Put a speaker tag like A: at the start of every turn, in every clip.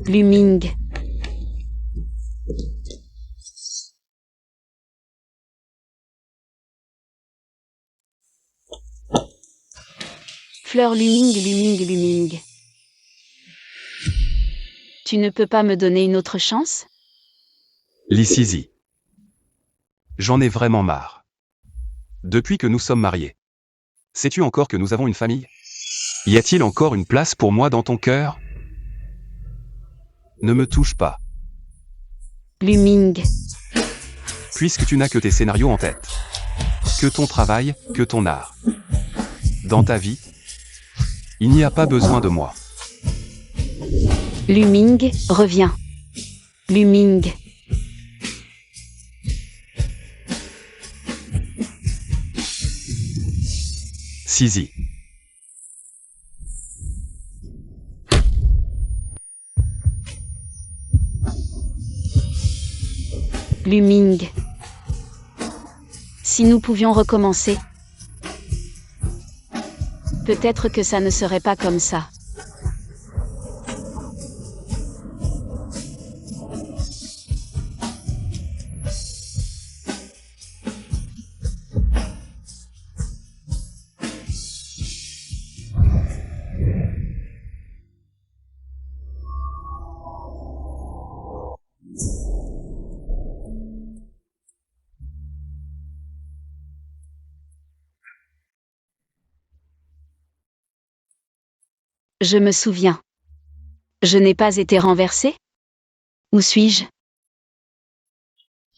A: Luming. Fleur Luming. Tu ne peux pas me donner une autre chance?
B: Sisi. J'en ai vraiment marre. Depuis que nous sommes mariés. Sais-tu encore que nous avons une famille? Y a-t-il encore une place pour moi dans ton cœur? Ne me touche pas.
A: Luming.
B: Puisque tu n'as que tes scénarios en tête. Que ton travail, que ton art. Dans ta vie, il n'y a pas besoin de moi.
A: Luming, reviens. Luming.
B: Sisi.
A: Luming. Si nous pouvions recommencer. Peut-être que ça ne serait pas comme ça. Je me souviens. Je n'ai pas été renversée? Où suis-je?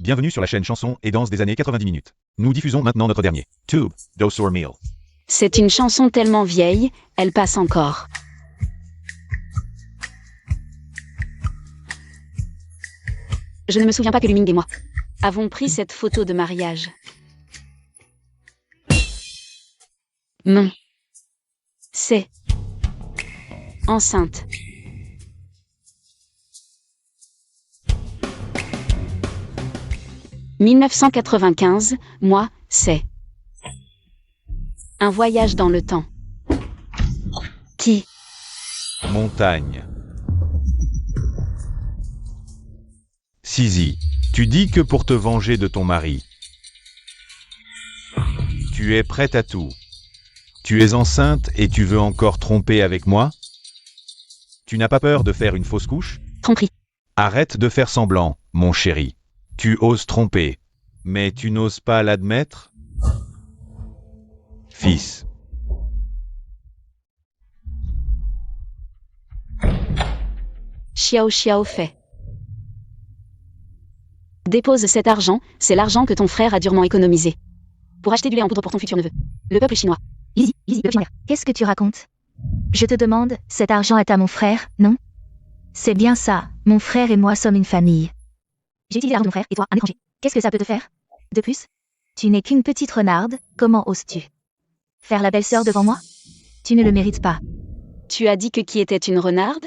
C: Bienvenue sur la chaîne Chansons et Danse des années 90 minutes. Nous diffusons maintenant notre dernier Tube, Dosor Meal.
A: C'est une chanson tellement vieille, elle passe encore. Je ne me souviens pas que Luming et moi avons pris cette photo de mariage. Non. C'est enceinte. « 1995, moi, c'est un voyage dans le temps. Qui?
C: Montagne. Sisi, tu dis que pour te venger de ton mari, tu es prête à tout. Tu es enceinte et tu veux encore tromper avec moi? Tu n'as pas peur de faire une fausse couche?
A: Tromperie.
C: Arrête de faire semblant, mon chéri. Tu oses tromper, mais tu n'oses pas l'admettre? Fils.
A: Xiao fait. Dépose cet argent, c'est l'argent que ton frère a durement économisé. Pour acheter du lait en poudre pour ton futur neveu. Le peuple chinois.
D: Lizzie, le peuple. Qu'est-ce que tu racontes? Je te demande, cet argent est à mon frère, non? C'est bien ça, mon frère et moi sommes une famille. J'ai utilisé l'argent de mon frère, et toi, un étranger. Qu'est-ce que ça peut te faire? De plus? Tu n'es qu'une petite renarde, comment oses-tu faire la belle-sœur devant moi? Tu ne le mérites pas.
A: Tu as dit que qui était une renarde?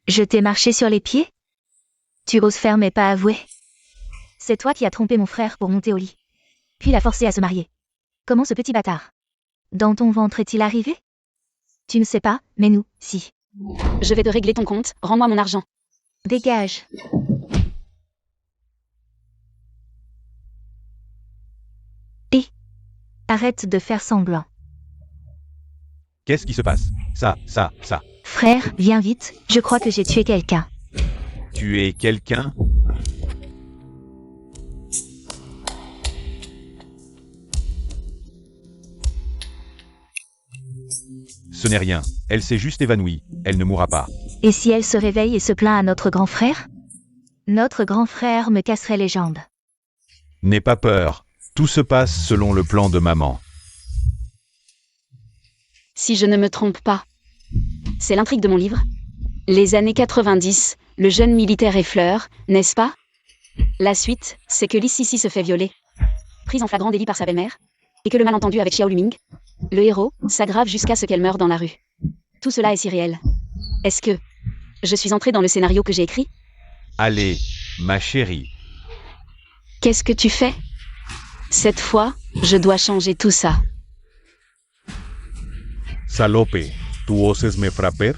D: Je t'ai marché sur les pieds? Tu oses faire mais pas avouer. C'est toi qui as trompé mon frère pour monter au lit. Puis l'a forcé à se marier. Comment ce petit bâtard? Dans ton ventre est-il arrivé? Tu ne sais pas, mais nous, si.
A: Je vais te régler ton compte, rends-moi mon argent.
D: Dégage. Et arrête de faire semblant.
C: Qu'est-ce qui se passe? Ça.
D: Frère, viens vite, je crois que j'ai tué quelqu'un.
C: Tu es quelqu'un? Ce n'est rien, elle s'est juste évanouie, elle ne mourra pas.
D: Et si elle se réveille et se plaint à notre grand frère? Notre grand frère me casserait les jambes.
C: N'aie pas peur, tout se passe selon le plan de maman.
A: Si je ne me trompe pas. C'est l'intrigue de mon livre. Les années 90, le jeune militaire et Fleur, n'est-ce pas? La suite, c'est que Sisi se fait violer. Prise en flagrant délit par sa belle-mère. Et que le malentendu avec Xiao Luming, le héros, s'aggrave jusqu'à ce qu'elle meure dans la rue. Tout cela est si réel. Est-ce que je suis entrée dans le scénario que j'ai écrit?
C: Allez, ma chérie.
A: Qu'est-ce que tu fais? Cette fois, je dois changer tout ça.
E: Salope, ¿tú oses me frapper?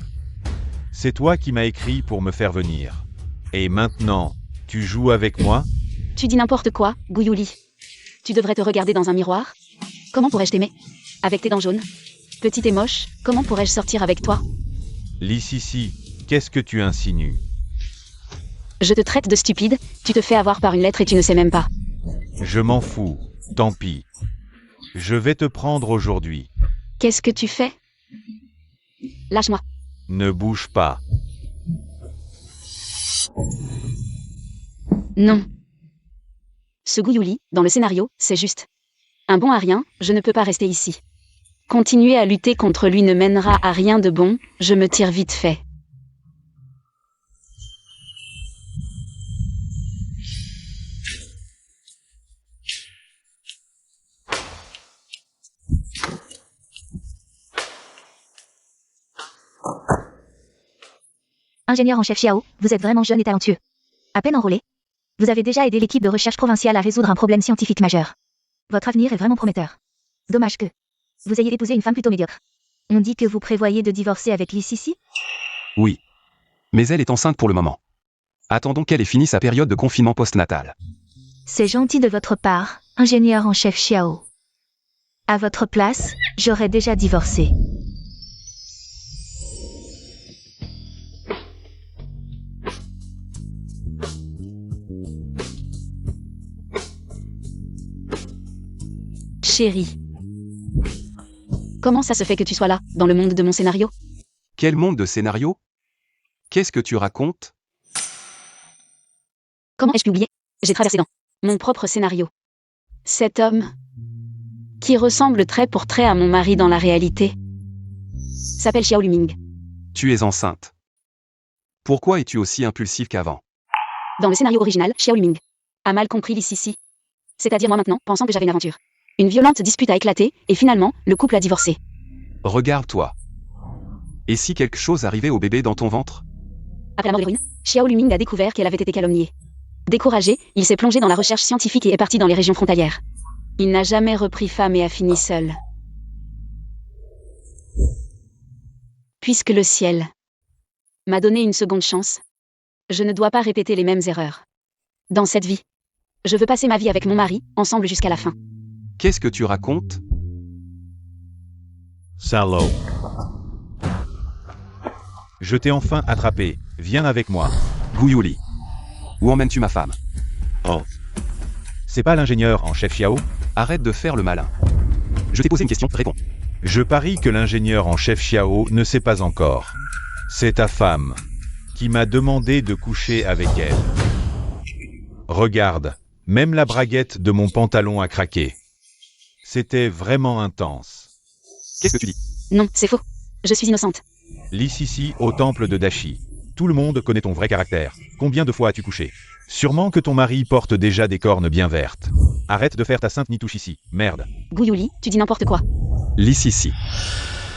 C: C'est toi qui m'as écrit pour me faire venir. Et maintenant, tu joues avec moi?
A: Tu dis n'importe quoi, Gouyouli. Tu devrais te regarder dans un miroir. Comment pourrais-je t'aimer? Avec tes dents jaunes. Petite et moche, comment pourrais-je sortir avec toi?
C: Lississi, qu'est-ce que tu insinues?
A: Je te traite de stupide, tu te fais avoir par une lettre et tu ne sais même pas.
C: Je m'en fous, tant pis. Je vais te prendre aujourd'hui.
A: Qu'est-ce que tu fais? Lâche-moi.
C: Ne bouge pas.
A: Non. Ce Gouyouli, dans le scénario, c'est juste un bon à rien, je ne peux pas rester ici. Continuer à lutter contre lui ne mènera à rien de bon, je me tire vite fait.
D: Ingénieur en chef Xiao, vous êtes vraiment jeune et talentueux. À peine enrôlé, vous avez déjà aidé l'équipe de recherche provinciale à résoudre un problème scientifique majeur. Votre avenir est vraiment prometteur. Dommage que vous ayez épousé une femme plutôt médiocre. On dit que vous prévoyez de divorcer avec Lississi?
B: Oui. Mais elle est enceinte pour le moment. Attendons qu'elle ait fini sa période de confinement postnatal.
D: C'est gentil de votre part, ingénieur en chef Xiao. À votre place, j'aurais déjà divorcé.
A: Chérie. Comment ça se fait que tu sois là, dans le monde de mon scénario?
B: Quel monde de scénario? Qu'est-ce que tu racontes?
A: Comment ai-je pu oublier? J'ai traversé dans mon propre scénario. Cet homme, qui ressemble trait pour trait à mon mari dans la réalité, s'appelle Xiao Luming.
B: Tu es enceinte. Pourquoi es-tu aussi impulsif qu'avant?
A: Dans le scénario original, Xiao Luming a mal compris Lississi. C'est-à-dire moi maintenant, pensant que j'avais une aventure. Une violente dispute a éclaté, et finalement, le couple a divorcé.
B: Regarde-toi. Et si quelque chose arrivait au bébé dans ton ventre?
A: Après la mort de l'héroïne, Xiao Luming a découvert qu'elle avait été calomniée. Découragé, il s'est plongé dans la recherche scientifique et est parti dans les régions frontalières. Il n'a jamais repris femme et a fini seul. Puisque le ciel m'a donné une seconde chance, je ne dois pas répéter les mêmes erreurs. Dans cette vie, je veux passer ma vie avec mon mari, ensemble jusqu'à la fin.
B: Qu'est-ce que tu racontes?
C: Salaud. Je t'ai enfin attrapé. Viens avec moi.
B: Gouyouli. Où emmènes-tu ma femme?
C: Oh. C'est pas l'ingénieur en chef Xiao?
B: Arrête de faire le malin. Je t'ai posé une question, réponds.
C: Je parie que l'ingénieur en chef Xiao ne sait pas encore. C'est ta femme qui m'a demandé de coucher avec elle. Regarde, même la braguette de mon pantalon a craqué. C'était vraiment intense.
B: Qu'est-ce que tu dis?
A: Non, c'est faux. Je suis innocente.
C: Lississi au temple de Dashi. Tout le monde connaît ton vrai caractère. Combien de fois as-tu couché? Sûrement que ton mari porte déjà des cornes bien vertes. Arrête de faire ta sainte nitouche ici, merde.
A: Gouyouli, tu dis n'importe quoi.
B: Lississi.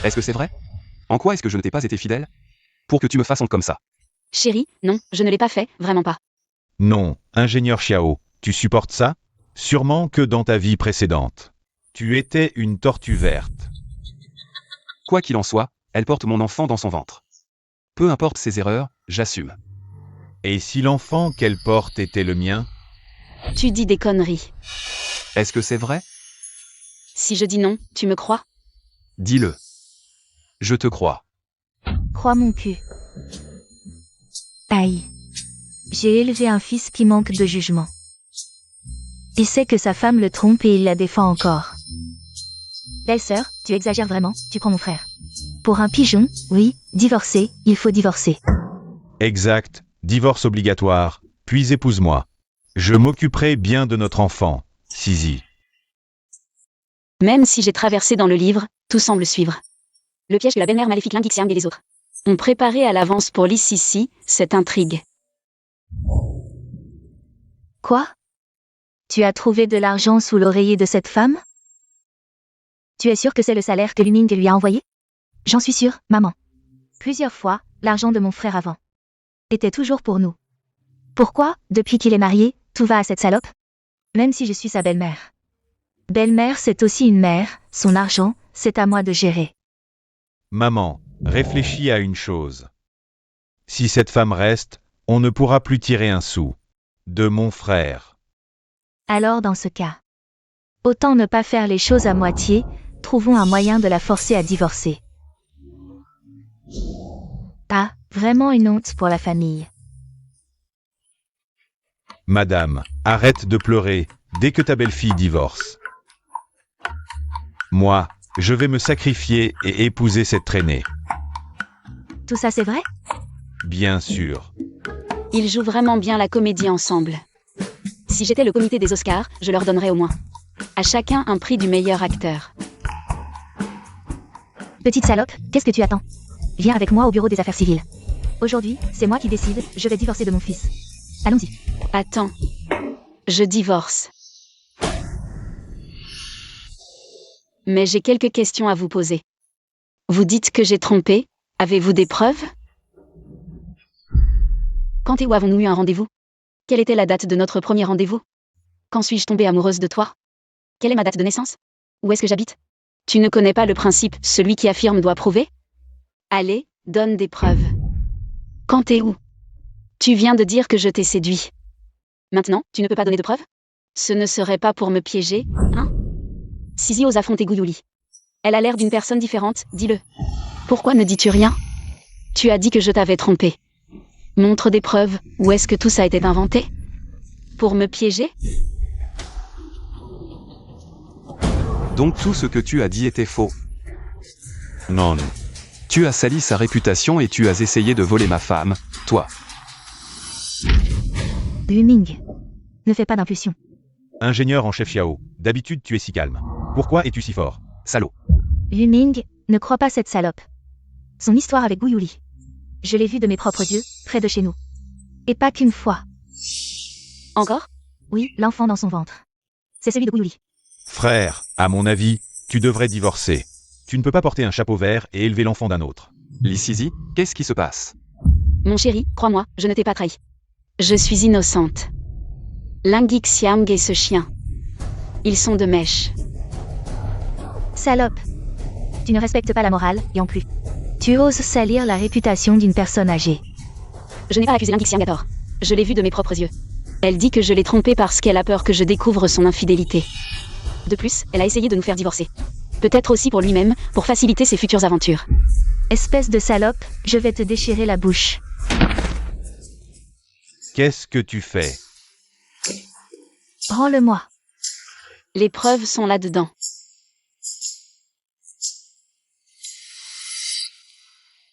B: Est-ce que c'est vrai? En quoi est-ce que je ne t'ai pas été fidèle? Pour que tu me fasses honte comme ça.
A: Chérie, non, je ne l'ai pas fait, vraiment pas.
C: Non, ingénieur Xiao, tu supportes ça? Sûrement que dans ta vie précédente. Tu étais une tortue verte.
B: Quoi qu'il en soit, elle porte mon enfant dans son ventre. Peu importe ses erreurs, j'assume.
C: Et si l'enfant qu'elle porte était le mien?
A: Tu dis des conneries.
B: Est-ce que c'est vrai?
A: Si je dis non, tu me crois?
B: Dis-le. Je te crois.
D: Crois mon cul. Aïe. J'ai élevé un fils qui manque de jugement. Il sait que sa femme le trompe et il la défend encore. Belle-sœur, tu exagères vraiment, tu prends mon frère. Pour un pigeon, oui, divorcer, il faut divorcer.
C: Exact, divorce obligatoire, puis épouse-moi. Je m'occuperai bien de notre enfant, Sisi.
A: Même si j'ai traversé dans le livre, tout semble suivre. Le piège que la belle-mère maléfique Ling Xiang et les autres ont préparé à l'avance pour Lississi, cette intrigue.
D: Quoi? Tu as trouvé de l'argent sous l'oreiller de cette femme? Tu es sûr que c'est le salaire que Luming lui a envoyé? J'en suis sûre, maman. Plusieurs fois, l'argent de mon frère avant était toujours pour nous. Pourquoi, depuis qu'il est marié, tout va à cette salope? Même si je suis sa belle-mère. Belle-mère, c'est aussi une mère, son argent, c'est à moi de gérer.
C: Maman, réfléchis à une chose. Si cette femme reste, on ne pourra plus tirer un sou. De mon frère.
D: Alors dans ce cas, autant ne pas faire les choses à moitié, trouvons un moyen de la forcer à divorcer. Ah, vraiment une honte pour la famille.
C: Madame, arrête de pleurer, dès que ta belle-fille divorce. Moi, je vais me sacrifier et épouser cette traînée.
D: Tout ça c'est vrai?
C: Bien sûr.
A: Ils jouent vraiment bien la comédie ensemble. Si j'étais le comité des Oscars, je leur donnerais au moins à chacun un prix du meilleur acteur.
D: Petite salope, qu'est-ce que tu attends? Viens avec moi au bureau des affaires civiles. Aujourd'hui, c'est moi qui décide, je vais divorcer de mon fils. Allons-y.
A: Attends. Je divorce. Mais j'ai quelques questions à vous poser. Vous dites que j'ai trompé, avez-vous des preuves? Quand et où avons-nous eu un rendez-vous? Quelle était la date de notre premier rendez-vous? Quand suis-je tombée amoureuse de toi? Quelle est ma date de naissance? Où est-ce que j'habite? Tu ne connais pas le principe, celui qui affirme doit prouver? Allez, donne des preuves. Quand et où? Tu viens de dire que je t'ai séduit. Maintenant, tu ne peux pas donner de preuves? Ce ne serait pas pour me piéger, hein? Sisi ose affronter Gouyouli. Elle a l'air d'une personne différente, dis-le. Pourquoi ne dis-tu rien? Tu as dit que je t'avais trompé. Montre des preuves, ou est-ce que tout ça a été inventé? Pour me piéger?
B: Donc tout ce que tu as dit était faux.
C: Non.
B: Tu as sali sa réputation et tu as essayé de voler ma femme, toi.
D: Luming. Ne fais pas d'impulsion.
C: Ingénieur en chef Xiao, d'habitude tu es si calme. Pourquoi es-tu si fort?
B: Salaud.
D: Luming, ne crois pas cette salope. Son histoire avec Gouyouli. Je l'ai vue de mes propres yeux, près de chez nous. Et pas qu'une fois.
A: Encore?
D: Oui, l'enfant dans son ventre. C'est celui de Gouyouli.
C: Frère, à mon avis, tu devrais divorcer. Tu ne peux pas porter un chapeau vert et élever l'enfant d'un autre.
B: Lisizi, qu'est-ce qui se passe?
A: Mon chéri, crois-moi, je ne t'ai pas trahi. Je suis innocente. Lingik Siam et ce chien. Ils sont de mèche.
D: Salope. Tu ne respectes pas la morale, et en plus. Tu oses salir la réputation d'une personne âgée.
A: Je n'ai pas accusé Lingik Siam à tort. Je l'ai vue de mes propres yeux. Elle dit que je l'ai trompée parce qu'elle a peur que je découvre son infidélité. De plus, elle a essayé de nous faire divorcer. Peut-être aussi pour lui-même, pour faciliter ses futures aventures.
D: Espèce de salope, je vais te déchirer la bouche.
C: Qu'est-ce que tu fais?
D: Rends-le-moi.
A: Les preuves sont là-dedans.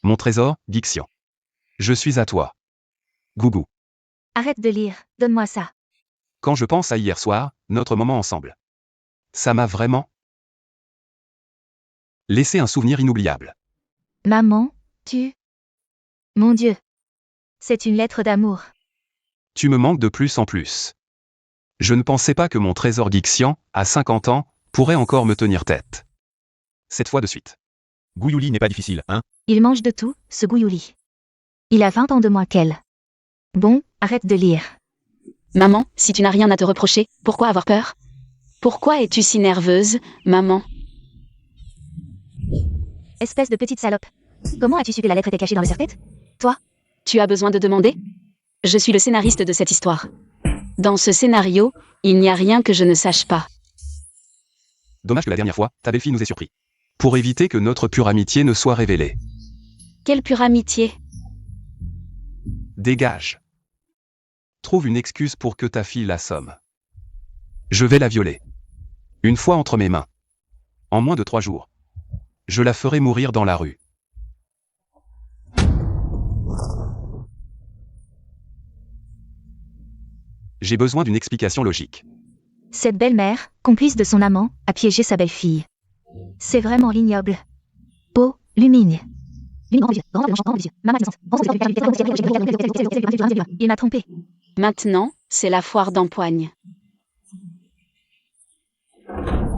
B: Mon trésor, Dixian. Je suis à toi. Gougou.
D: Arrête de lire, donne-moi ça.
B: Quand je pense à hier soir, notre moment ensemble. Ça m'a vraiment laissé un souvenir inoubliable.
D: Maman, tu... Mon Dieu. C'est une lettre d'amour.
B: Tu me manques de plus en plus. Je ne pensais pas que mon trésor Dixian, à 50 ans, pourrait encore me tenir tête. Cette fois de suite.
C: Gouyouli n'est pas difficile, hein?
D: Il mange de tout, ce Gouyouli. Il a 20 ans de moins qu'elle. Bon, arrête de lire.
A: Maman, si tu n'as rien à te reprocher, pourquoi avoir peur? Pourquoi es-tu si nerveuse, maman?
D: Espèce de petite salope. Comment as-tu su que la lettre était cachée dans le serre-tête? Toi?
A: Tu as besoin de demander? Je suis le scénariste de cette histoire. Dans ce scénario, il n'y a rien que je ne sache pas.
B: Dommage que la dernière fois, ta belle-fille nous ait surpris. Pour éviter que notre pure amitié ne soit révélée.
A: Quelle pure amitié!
B: Dégage. Trouve une excuse pour que ta fille l'assomme. Je vais la violer. Une fois entre mes mains. En moins de 3 jours. Je la ferai mourir dans la rue. J'ai besoin d'une explication logique.
D: Cette belle-mère, complice de son amant, a piégé sa belle-fille. C'est vraiment ignoble. Oh, Lumine. Il m'a trompé.
A: Maintenant, c'est la foire d'empoigne.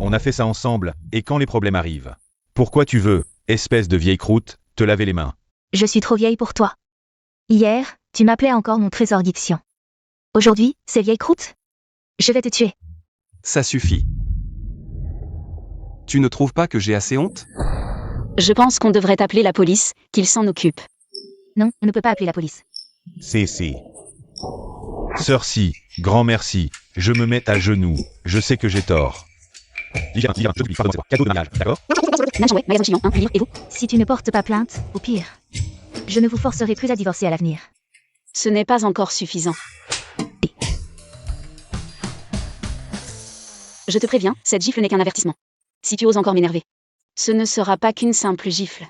C: On a fait ça ensemble, et quand les problèmes arrivent? Pourquoi tu veux, espèce de vieille croûte, te laver les mains?
D: Je suis trop vieille pour toi. Hier, tu m'appelais encore mon trésor Dixian. Aujourd'hui, c'est vieille croûte? Je vais te tuer.
B: Ça suffit. Tu ne trouves pas que j'ai assez honte?
A: Je pense qu'on devrait appeler la police, qu'ils s'en occupent.
D: Non, on ne peut pas appeler la police.
C: Si. Sœur Si, grand merci. Je me mets à genoux. Je sais que j'ai tort. Livien, je te prie, pardonne-moi. Cadeau de mariage, d'accord?
A: Nanchangway, magasin Chillon, un livre, et vous?
D: Si tu ne portes pas plainte, au pire, je ne vous forcerai plus à divorcer à l'avenir.
A: Ce n'est pas encore suffisant. Je te préviens, cette gifle n'est qu'un avertissement. Si tu oses encore m'énerver, ce ne sera pas qu'une simple gifle.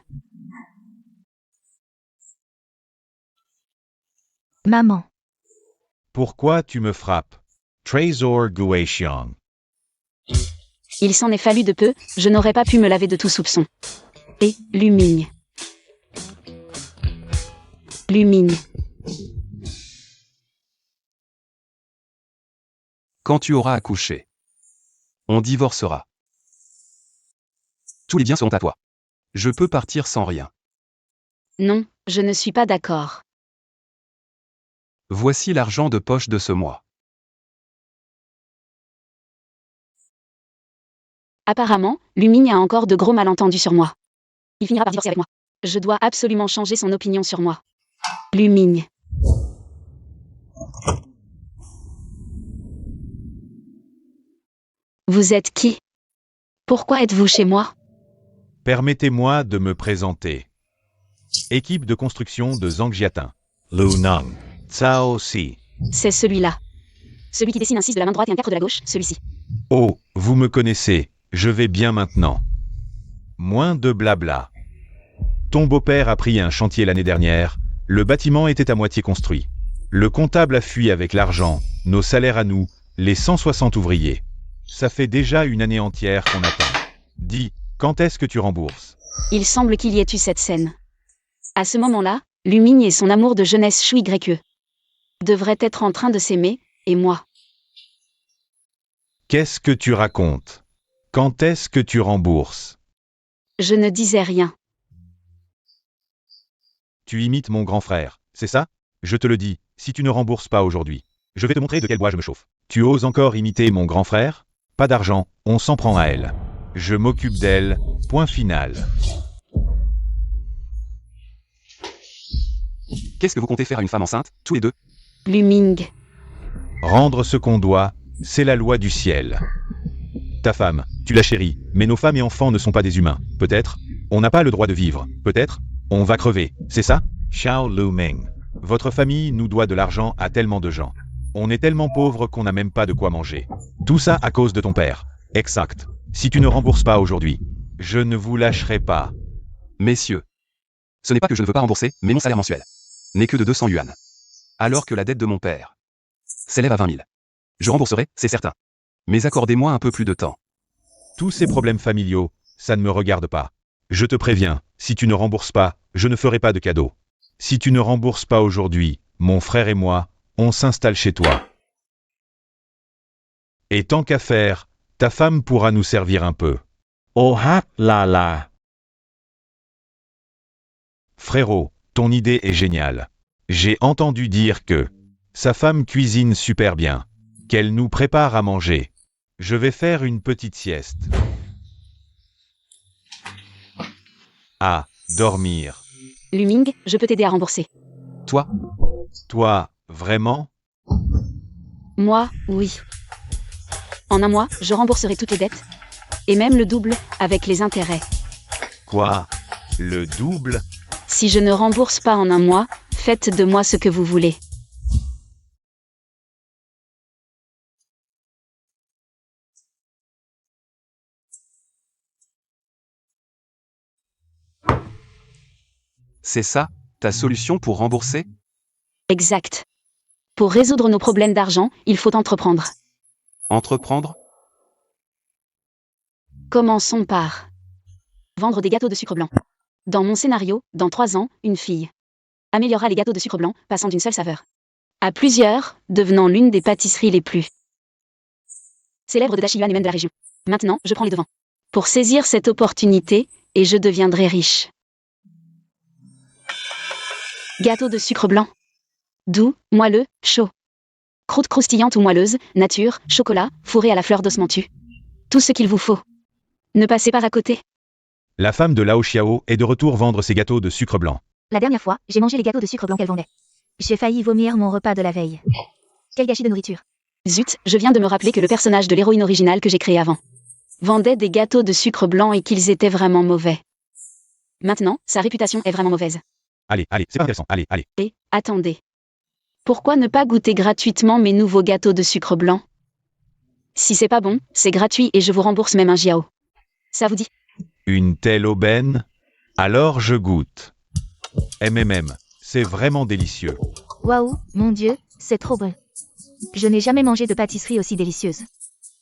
D: Maman,
C: Pourquoi tu me frappes? Trésor Guaxiang.
A: Il s'en est fallu de peu, je n'aurais pas pu me laver de tout soupçon. Et Lumigne. Lumigne.
B: Quand tu auras accouché, on divorcera. Tous les biens seront à toi. Je peux partir sans rien.
A: Non, je ne suis pas d'accord.
B: Voici l'argent de poche de ce mois.
A: Apparemment, Lumigne a encore de gros malentendus sur moi. Il finira par divorcer avec moi. Je dois absolument changer son opinion sur moi. Lumigne. Vous êtes qui? Pourquoi êtes-vous chez moi?
C: Permettez-moi de me présenter. Équipe de construction de Zhangjiatin. Lu Nang. Cao Si.
A: C'est celui-là. Celui qui dessine un 6 de la main droite et un 4 de la gauche, celui-ci.
C: Oh, vous me connaissez. Je vais bien maintenant. Moins de blabla. Ton beau-père a pris un chantier l'année dernière. Le bâtiment était à moitié construit. Le comptable a fui avec l'argent, nos salaires à nous, les 160 ouvriers. Ça fait déjà une année entière qu'on attend. Dis, quand est-ce que tu rembourses?
A: Il semble qu'il y ait eu cette scène. À ce moment-là, Lumigne et son amour de jeunesse chouï gréqueux devraient être en train de s'aimer, et moi.
C: Qu'est-ce que tu racontes? Quand est-ce que tu rembourses?
A: Je ne disais rien.
C: Tu imites mon grand frère, c'est ça? Je te le dis, si tu ne rembourses pas aujourd'hui, je vais te montrer de quel bois je me chauffe. Tu oses encore imiter mon grand frère? Pas d'argent, on s'en prend à elle. Je m'occupe d'elle, point final.
B: Qu'est-ce que vous comptez faire à une femme enceinte, tous les deux?
A: Lumigne.
C: Rendre ce qu'on doit, c'est la loi du ciel. Ta femme, tu la chéris, mais nos femmes et enfants ne sont pas des humains, peut-être? On n'a pas le droit de vivre, peut-être? On va crever, c'est ça? Xiao Lu Ming. Votre famille nous doit de l'argent à tellement de gens. On est tellement pauvres qu'on n'a même pas de quoi manger. Tout ça à cause de ton père. Exact. Si tu ne rembourses pas aujourd'hui, je ne vous lâcherai pas.
B: Messieurs, ce n'est pas que je ne veux pas rembourser, mais mon salaire mensuel n'est que de 200 yuan. Alors que la dette de mon père s'élève à 20 000. Je rembourserai, c'est certain. Mais accordez-moi un peu plus de temps.
C: Tous ces problèmes familiaux, ça ne me regarde pas. Je te préviens, si tu ne rembourses pas, je ne ferai pas de cadeau. Si tu ne rembourses pas aujourd'hui, mon frère et moi, on s'installe chez toi. Et tant qu'à faire, ta femme pourra nous servir un peu. Oh là là. Frérot, ton idée est géniale. J'ai entendu dire que sa femme cuisine super bien, qu'elle nous prépare à manger. Je vais faire une petite sieste. Ah, dormir.
A: Lumigne, je peux t'aider à rembourser.
B: Toi,
C: Toi, vraiment?
A: Moi, oui. En un mois, je rembourserai toutes les dettes. Et même le double, avec les intérêts.
C: Quoi? Le double?
A: Si je ne rembourse pas en un mois, faites de moi ce que vous voulez.
B: c'est ça, ta solution pour rembourser?
A: Exact. Pour résoudre nos problèmes d'argent, il faut entreprendre.
B: Entreprendre?
A: Commençons par vendre des gâteaux de sucre blanc. Dans mon scénario, dans 3 ans, une fille améliorera les gâteaux de sucre blanc, passant d'une seule saveur à plusieurs, devenant l'une des pâtisseries les plus célèbres de Dachiyuan et même de la région. Maintenant, je prends les devants pour saisir cette opportunité, et je deviendrai riche. Gâteau de sucre blanc. Doux, moelleux, chaud. Croûte croustillante ou moelleuse, nature, chocolat, fourré à la fleur d'osmanthus. Tout ce qu'il vous faut. Ne passez pas à côté.
C: La femme de Lao Xiao est de retour vendre ses gâteaux de sucre blanc.
D: La dernière fois, j'ai mangé les gâteaux de sucre blanc qu'elle vendait. J'ai failli vomir mon repas de la veille. Quel gâchis de nourriture.
A: Zut, je viens de me rappeler que le personnage de l'héroïne originale que j'ai créé avant vendait des gâteaux de sucre blanc et qu'ils étaient vraiment mauvais. Maintenant, sa réputation est vraiment mauvaise.
C: Allez, c'est pas intéressant. Allez.
A: Et, attendez. Pourquoi ne pas goûter gratuitement mes nouveaux gâteaux de sucre blanc? Si c'est pas bon, c'est gratuit et je vous rembourse même un jiao. Ça vous dit?
C: Une telle aubaine? Alors je goûte. C'est vraiment délicieux.
D: Waouh, mon Dieu, c'est trop bon. Je n'ai jamais mangé de pâtisserie aussi délicieuse.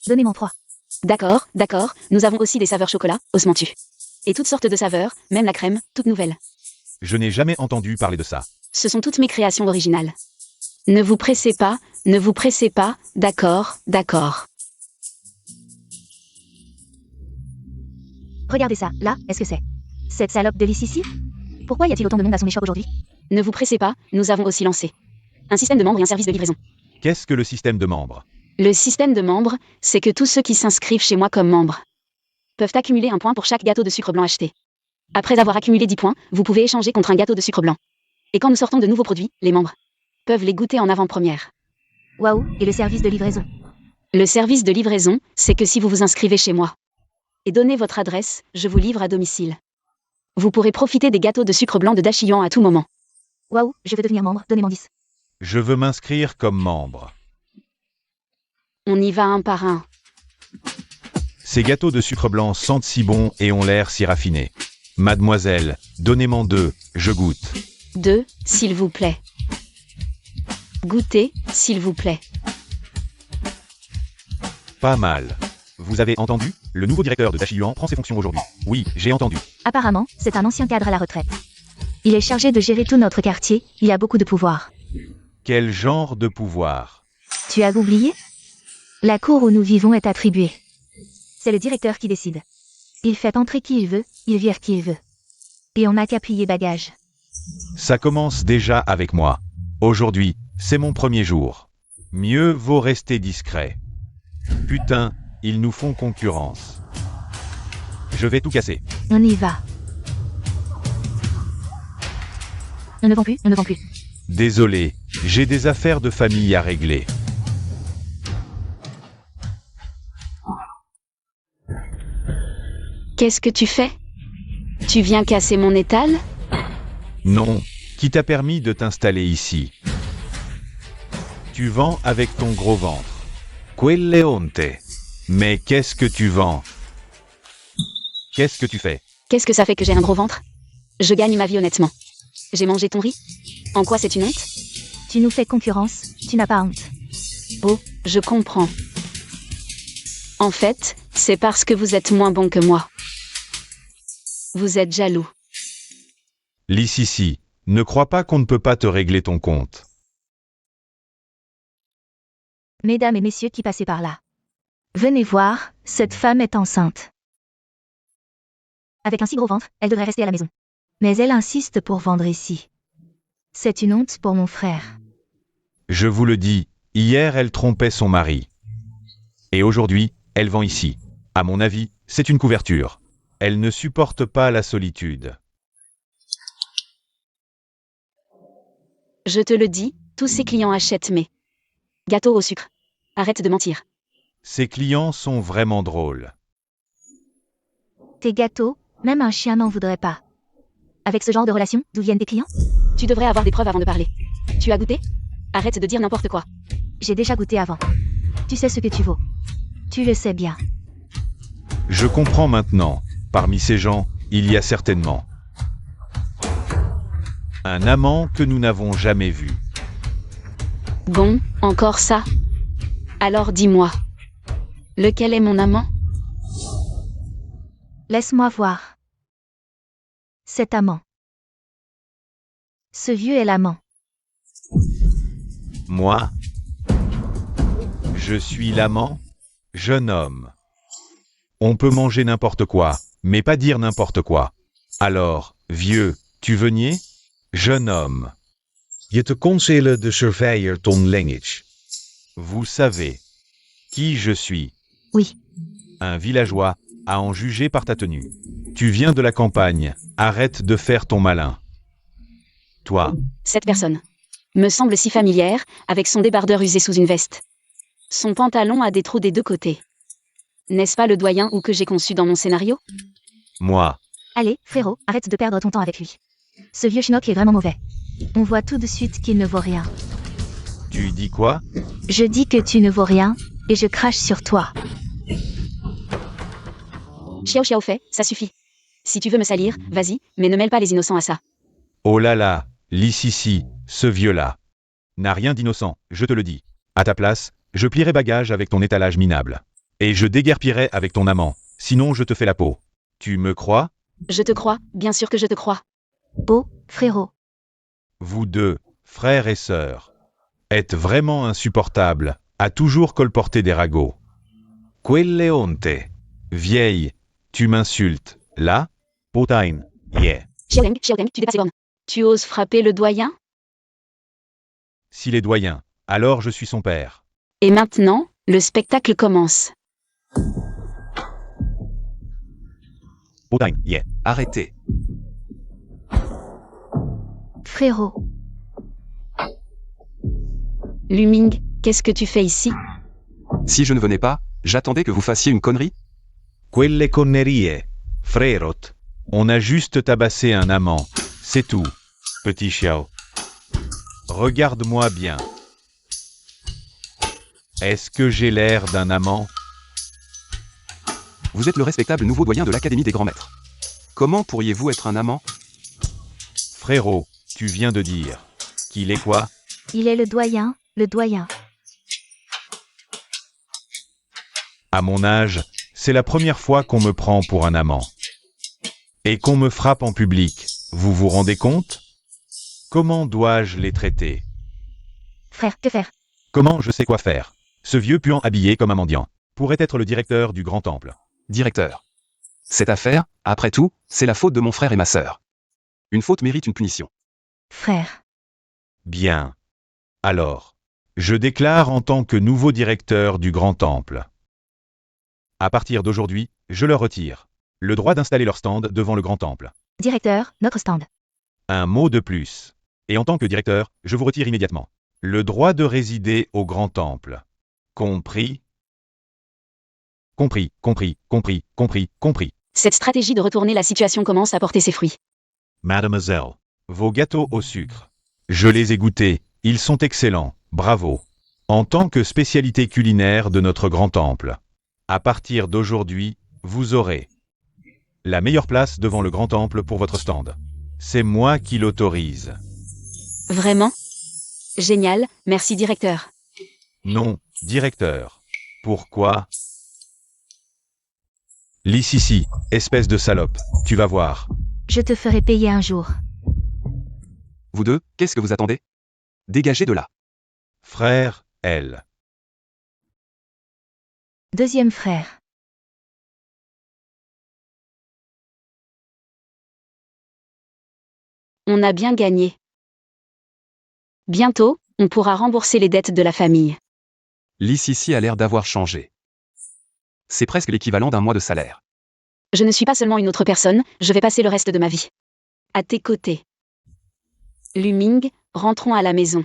D: Donnez-moi 3.
A: D'accord, nous avons aussi des saveurs chocolat, osmantu. Et toutes sortes de saveurs, même la crème, toute nouvelle.
C: Je n'ai jamais entendu parler de ça.
A: Ce sont toutes mes créations originales. Ne vous pressez pas, d'accord.
D: Regardez ça, là, est-ce que c'est cette salope de Liss ici? Pourquoi y a-t-il autant de monde à son échoppe aujourd'hui?
A: Ne vous pressez pas, nous avons aussi lancé un système de membres et un service de livraison.
C: Qu'est-ce que le système de membres?
A: Le système de membres, c'est que tous ceux qui s'inscrivent chez moi comme membres peuvent accumuler un point pour chaque gâteau de sucre blanc acheté. Après avoir accumulé 10 points, vous pouvez échanger contre un gâteau de sucre blanc. Et quand nous sortons de nouveaux produits, les membres peuvent les goûter en avant-première.
D: Waouh, et le service de livraison?
A: Le service de livraison, c'est que si vous vous inscrivez chez moi et donnez votre adresse, je vous livre à domicile. Vous pourrez profiter des gâteaux de sucre blanc de Dachillon à tout moment.
D: Waouh, je veux devenir membre, donnez-moi 10.
C: Je veux m'inscrire comme membre.
A: On y va un par un.
C: Ces gâteaux de sucre blanc sentent si bon et ont l'air si raffinés. Mademoiselle, donnez-moi 2, je goûte.
A: 2, s'il vous plaît. Goûtez, s'il vous plaît.
C: Pas mal. Vous avez entendu? Le nouveau directeur de Dachillon prend ses fonctions aujourd'hui. Oui, j'ai entendu.
D: Apparemment, c'est un ancien cadre à la retraite. Il est chargé de gérer tout notre quartier, il a beaucoup de pouvoir.
C: Quel genre de pouvoir?
D: Tu as oublié? La cour où nous vivons est attribuée. C'est le directeur qui décide. Il fait entrer qui il veut, il vire qui il veut. Et on n'a qu'à plier bagages.
C: Ça commence déjà avec moi. Aujourd'hui, c'est mon premier jour. Mieux vaut rester discret. Putain, ils nous font concurrence. Je vais tout casser.
D: On y va. On ne vend plus.
C: Désolé, j'ai des affaires de famille à régler.
A: Qu'est-ce que tu fais? Tu viens casser mon étal?
C: Non, qui t'a permis de t'installer ici? Tu vends avec ton gros ventre. Quelle honte. Mais qu'est-ce que tu vends? Qu'est-ce que tu fais?
A: Qu'est-ce que ça fait que j'ai un gros ventre? Je gagne ma vie honnêtement. J'ai mangé ton riz? En quoi c'est une honte?
D: Tu nous fais concurrence, tu n'as pas honte.
A: Oh, je comprends. En fait, c'est parce que vous êtes moins bon que moi. Vous êtes jaloux.
C: Liss ici, ne crois pas qu'on ne peut pas te régler ton compte.
D: Mesdames et messieurs qui passaient par là. Venez voir, cette femme est enceinte. Avec un si gros ventre, elle devrait rester à la maison. Mais elle insiste pour vendre ici. C'est une honte pour mon frère.
C: Je vous le dis, hier elle trompait son mari. Et aujourd'hui, elle vend ici. À mon avis, c'est une couverture. Elle ne supporte pas la solitude.
A: Je te le dis, tous ces clients achètent mes gâteaux au sucre. Arrête de mentir.
C: Ces clients sont vraiment drôles.
D: Tes gâteaux, même un chien n'en voudrait pas. Avec ce genre de relation, d'où viennent tes clients?
A: Tu devrais avoir des preuves avant de parler. Tu as goûté? Arrête de dire n'importe quoi.
D: J'ai déjà goûté avant. Tu sais ce que tu vaux. Tu le sais bien.
C: Je comprends maintenant. Parmi ces gens, il y a certainement un amant que nous n'avons jamais vu.
A: Bon, encore ça? Alors dis-moi. Lequel est mon amant?
D: Laisse-moi voir. Cet amant. Ce vieux est l'amant.
C: Moi? Je suis l'amant? Jeune homme. On peut manger n'importe quoi, mais pas dire n'importe quoi. Alors, vieux, tu veux nier? Jeune homme.
E: Je te conseille de surveiller ton language.
C: Vous savez qui je suis?
D: Oui.
C: Un villageois, à en juger par ta tenue. Tu viens de la campagne, arrête de faire ton malin. Toi,
A: Cette personne me semble si familière, avec son débardeur usé sous une veste. Son pantalon a des trous des deux côtés. N'est-ce pas le doyen ou que j'ai conçu dans mon scénario?
C: moi,
D: Allez, frérot, arrête de perdre ton temps avec lui. Ce vieux schnock est vraiment mauvais. On voit tout de suite qu'il ne vaut rien.
C: tu dis quoi?
D: Je dis que tu ne vaux rien, et je crache sur toi.
A: Xiao Xiao fait, ça suffit. Si tu veux me salir, vas-y, mais ne mêle pas les innocents à ça.
C: Oh là là, Lississi, ce vieux-là. N'a rien d'innocent, je te le dis. À ta place, je plierai bagage avec ton étalage minable. Et je déguerpirai avec ton amant, sinon je te fais la peau. Tu me crois?
A: Je te crois, bien sûr que je te crois.
D: Oh, frérot.
C: Vous deux, frères et sœurs, êtes vraiment insupportables, à toujours colporter des ragots. Quelle honte. Vieille, tu m'insultes, là? Putain, yeah.
A: Xiaoleng, tu dépasses les bornes. Tu oses frapper le doyen?
C: S'il est doyen, alors je suis son père.
A: Et maintenant, le spectacle commence.
C: Putain, yeah.
B: Arrêtez.
D: Frérot.
A: Luming, qu'est-ce que tu fais ici?
B: Si je ne venais pas, j'attendais que vous fassiez une connerie?
C: Quelle connerie, frérot. On a juste tabassé un amant, c'est tout, petit Xiao. Regarde-moi bien. Est-ce que j'ai l'air d'un amant?
B: Vous êtes le respectable nouveau doyen de l'Académie des Grands Maîtres. Comment pourriez-vous être un amant?
C: Frérot, tu viens de dire. Qu'il est quoi?
D: Il est le doyen, le doyen.
C: À mon âge, c'est la première fois qu'on me prend pour un amant. Et qu'on me frappe en public, vous vous rendez compte? Comment dois-je les traiter?
D: Frère, que faire?
C: Comment je sais quoi faire? Ce vieux puant habillé comme un mendiant pourrait être le directeur du grand temple.
B: Directeur. Cette affaire, après tout, c'est la faute de mon frère et ma sœur. Une faute mérite une punition.
D: Frère.
C: Bien. Alors, je déclare en tant que nouveau directeur du grand temple. À partir d'aujourd'hui, je leur retire le droit d'installer leur stand devant le grand temple.
D: Directeur, notre stand.
C: Un mot de plus. Et en tant que directeur, je vous retire immédiatement le droit de résider au grand temple. Compris? Compris, compris, compris, compris, compris.
A: Cette stratégie de retourner la situation commence à porter ses fruits.
C: Mademoiselle, vos gâteaux au sucre. Je les ai goûtés, ils sont excellents, bravo. En tant que spécialité culinaire de notre grand temple. À partir d'aujourd'hui, vous aurez la meilleure place devant le grand temple pour votre stand. C'est moi qui l'autorise.
A: Vraiment? Génial, merci directeur.
C: Non, directeur. Pourquoi? Lississi, espèce de salope, tu vas voir.
D: Je te ferai payer un jour.
B: Vous deux, qu'est-ce que vous attendez? Dégagez de là.
C: Frère, elle.
D: Deuxième frère.
A: On a bien gagné. Bientôt, on pourra rembourser les dettes de la famille.
B: Lississi a l'air d'avoir changé. C'est presque l'équivalent d'un mois de salaire.
A: Je ne suis pas seulement une autre personne, je vais passer le reste de ma vie à tes côtés. Luming, rentrons à la maison.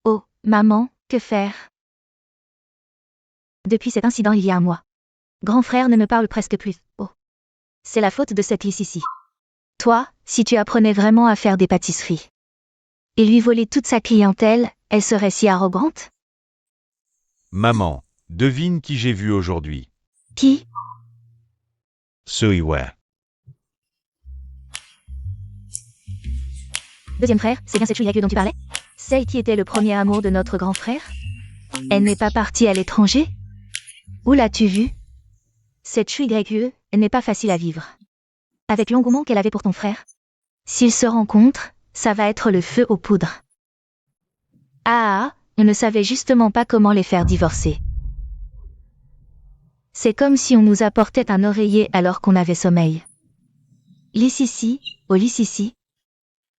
D: Oh, maman, que faire? Depuis cet incident il y a un mois. Grand frère ne me parle presque plus. Oh. C'est la faute de cette ici. Toi, si tu apprenais vraiment à faire des pâtisseries et lui voler toute sa clientèle, elle serait si arrogante?
C: Maman, devine qui j'ai vu aujourd'hui.
D: Qui?
C: Suiwa.
D: Deuxième frère, c'est bien cette fille dont tu parlais? Celle qui était le premier amour de notre grand frère? Elle n'est pas partie à l'étranger? Où l'as-tu vue? Cette chouille grecque, elle n'est pas facile à vivre. Avec l'engouement qu'elle avait pour ton frère. S'ils se rencontrent, ça va être le feu aux poudres. Ah, on ne savait justement pas comment les faire divorcer. C'est comme si on nous apportait un oreiller alors qu'on avait sommeil. Lississi, oh Lississi.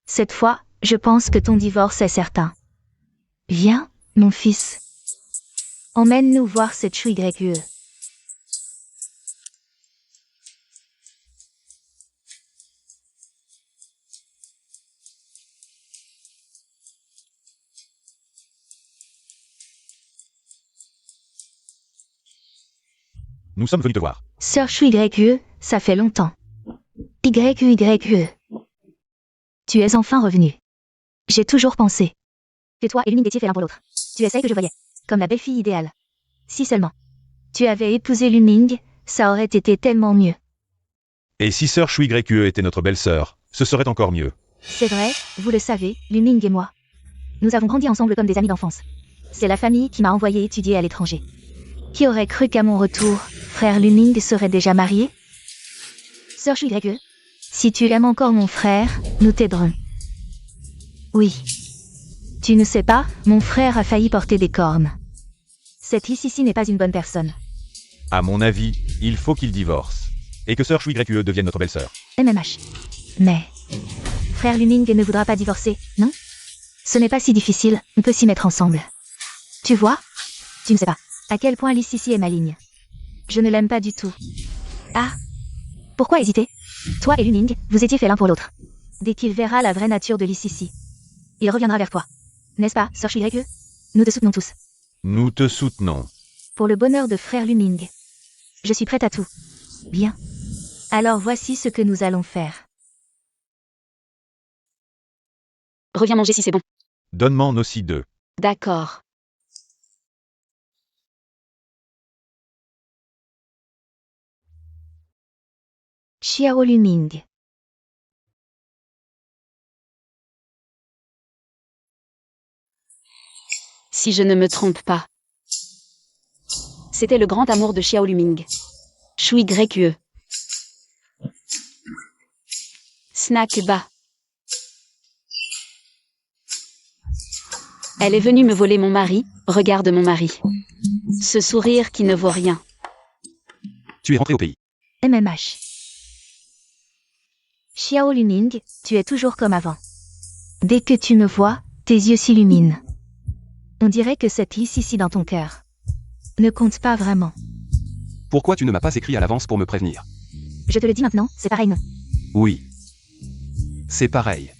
D: Cette fois, je pense que ton divorce est certain. Viens, mon fils. Emmène-nous voir cette chouille grecque.
C: nous sommes venus te voir.
D: Sœur Chou YE, ça fait longtemps. YE. Tu es enfin revenu. J'ai toujours pensé que toi et Luming étiez faits l'un pour l'autre. Tu es celle que je voyais, comme la belle-fille idéale. Si seulement tu avais épousé Luming, ça aurait été tellement mieux.
C: Et si sœur Shui YE était notre belle-sœur, ce serait encore mieux.
D: C'est vrai, vous le savez, Luming et moi. Nous avons grandi ensemble comme des amis d'enfance. C'est la famille qui m'a envoyé étudier à l'étranger. Qui aurait cru qu'à mon retour, frère Luming serait déjà marié? Sœur Shui YE, si tu aimes encore mon frère, nous t'aiderons. Oui. Tu ne sais pas, mon frère a failli porter des cornes. Cette ici n'est pas une bonne personne.
C: À mon avis, il faut qu'il divorce. Et que sœur Shui YE devienne notre belle-sœur.
D: MMH. Mais frère Luming ne voudra pas divorcer, non? Ce n'est pas si difficile, on peut s'y mettre ensemble. Tu vois? Tu ne sais pas à quel point Lissisi est maligne. Je ne l'aime pas du tout. Ah. Pourquoi hésiter? Toi et Luming, vous étiez faits l'un pour l'autre. Dès qu'il verra la vraie nature de Lissisi, il reviendra vers toi. N'est-ce pas, sœur Shui YE? Nous te soutenons tous.
C: Nous te soutenons.
D: Pour le bonheur de frère Luming. Je suis prête à tout. Bien. Alors voici ce que nous allons faire.
A: Reviens manger si c'est bon.
C: Donne-m'en aussi 2.
A: D'accord.
D: Xiao Luming.
A: Si je ne me trompe pas. C'était le grand amour de Xiao Luming. Shui YE. Snack bas. Elle est venue me voler mon mari, regarde mon mari. Ce sourire qui ne vaut rien.
B: Tu es rentré au pays.
D: MMH. Xiao Luming, tu es toujours comme avant. Dès que tu me vois, tes yeux s'illuminent. On dirait que cette ici dans ton cœur ne compte pas vraiment.
B: Pourquoi tu ne m'as pas écrit à l'avance pour me prévenir?
D: Je te le dis maintenant, c'est pareil non?
B: Oui. C'est pareil.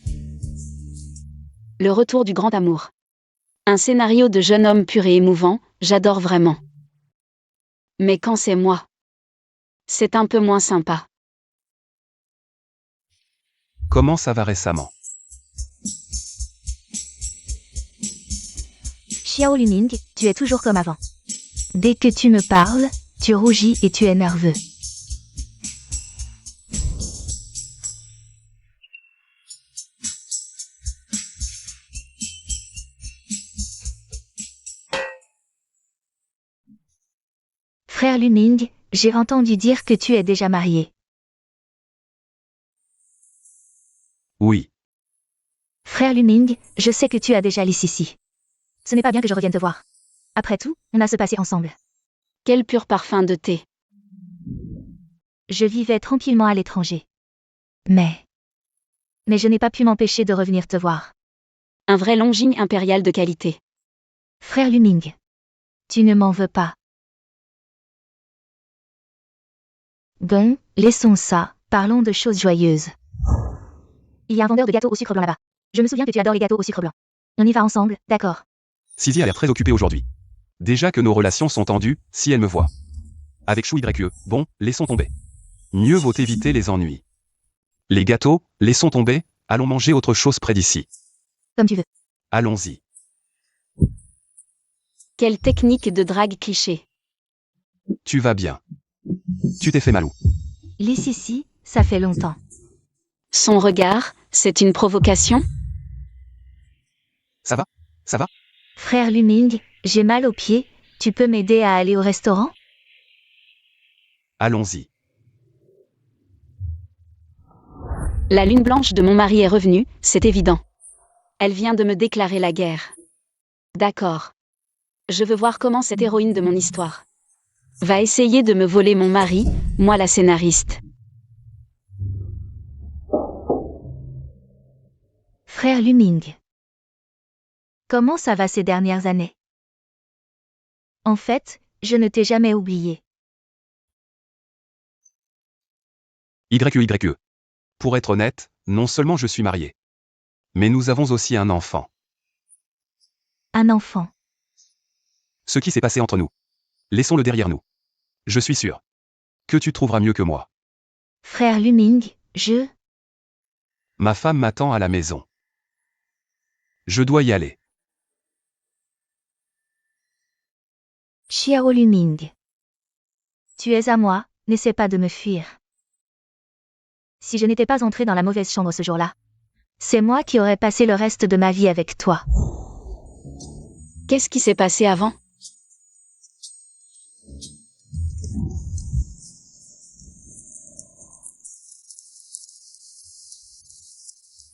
A: Le retour du grand amour. Un scénario de jeune homme pur et émouvant, j'adore vraiment. Mais quand c'est moi, c'est un peu moins sympa.
B: Comment ça va récemment?
D: Xiao Luming, tu es toujours comme avant. Dès que tu me parles, tu rougis et tu es nerveux. Frère Luming, j'ai entendu dire que tu es déjà marié.
B: Oui.
D: Frère Luming, je sais que tu as déjà Lissisi. Ce n'est pas bien que je revienne te voir. Après tout, on a ce passé ensemble.
A: Quel pur parfum de thé.
D: Je vivais tranquillement à l'étranger. Mais je n'ai pas pu m'empêcher de revenir te voir.
A: Un vrai Longing impérial de qualité.
D: Frère Luming, tu ne m'en veux pas. Bon, laissons ça, parlons de choses joyeuses. Il y a un vendeur de gâteaux au sucre blanc là-bas. Je me souviens que tu adores les gâteaux au sucre blanc. On y va ensemble, d'accord?
B: Sisi a l'air très occupée aujourd'hui. Déjà que nos relations sont tendues, si elle me voit. Avec Shui YE, bon, laissons tomber. Mieux vaut éviter les ennuis. Les gâteaux, laissons tomber, allons manger autre chose près d'ici.
D: Comme tu veux.
B: Allons-y.
A: Quelle technique de drague cliché.
B: Tu vas bien. Tu t'es fait mal où?
D: Lissisi, ça fait longtemps.
A: Son regard, c'est une provocation?
B: Ça va? Ça va?
D: Frère Luming, j'ai mal aux pieds, tu peux m'aider à aller au restaurant?
B: Allons-y.
A: La lune blanche de mon mari est revenue, c'est évident. Elle vient de me déclarer la guerre. D'accord. Je veux voir comment cette héroïne de mon histoire va essayer de me voler mon mari, moi la scénariste.
D: Frère Luming. Comment ça va ces dernières années? En fait, je ne t'ai jamais oublié.
B: YE. Pour être honnête, non seulement je suis marié, mais nous avons aussi un enfant.
D: Un enfant.
B: Ce qui s'est passé entre nous. Laissons-le derrière nous. Je suis sûr que tu trouveras mieux que moi.
D: Frère Luming, je...
B: Ma femme m'attend à la maison. Je dois y aller.
D: Xiao Luming. Tu es à moi, n'essaie pas de me fuir. Si je n'étais pas entrée dans la mauvaise chambre ce jour-là, c'est moi qui aurais passé le reste de ma vie avec toi.
A: Qu'est-ce qui s'est passé avant?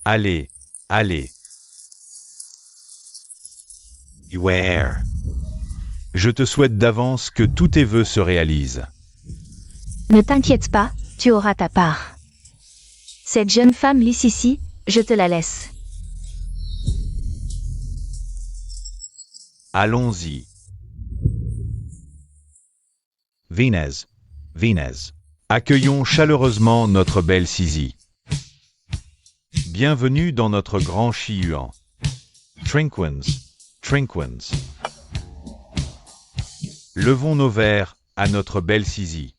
C: Allez, allez.
E: Beware.
C: Je te souhaite d'avance que tous tes vœux se réalisent.
D: Ne t'inquiète pas, tu auras ta part. Cette jeune femme ici, je te la laisse.
C: Allons-y.
E: Venez. Venez.
C: Accueillons chaleureusement notre belle Sisi. Bienvenue dans notre grand Chi-Yuan.
E: Trinquins. Trinquins.
C: Levons nos verres à notre belle Sisi.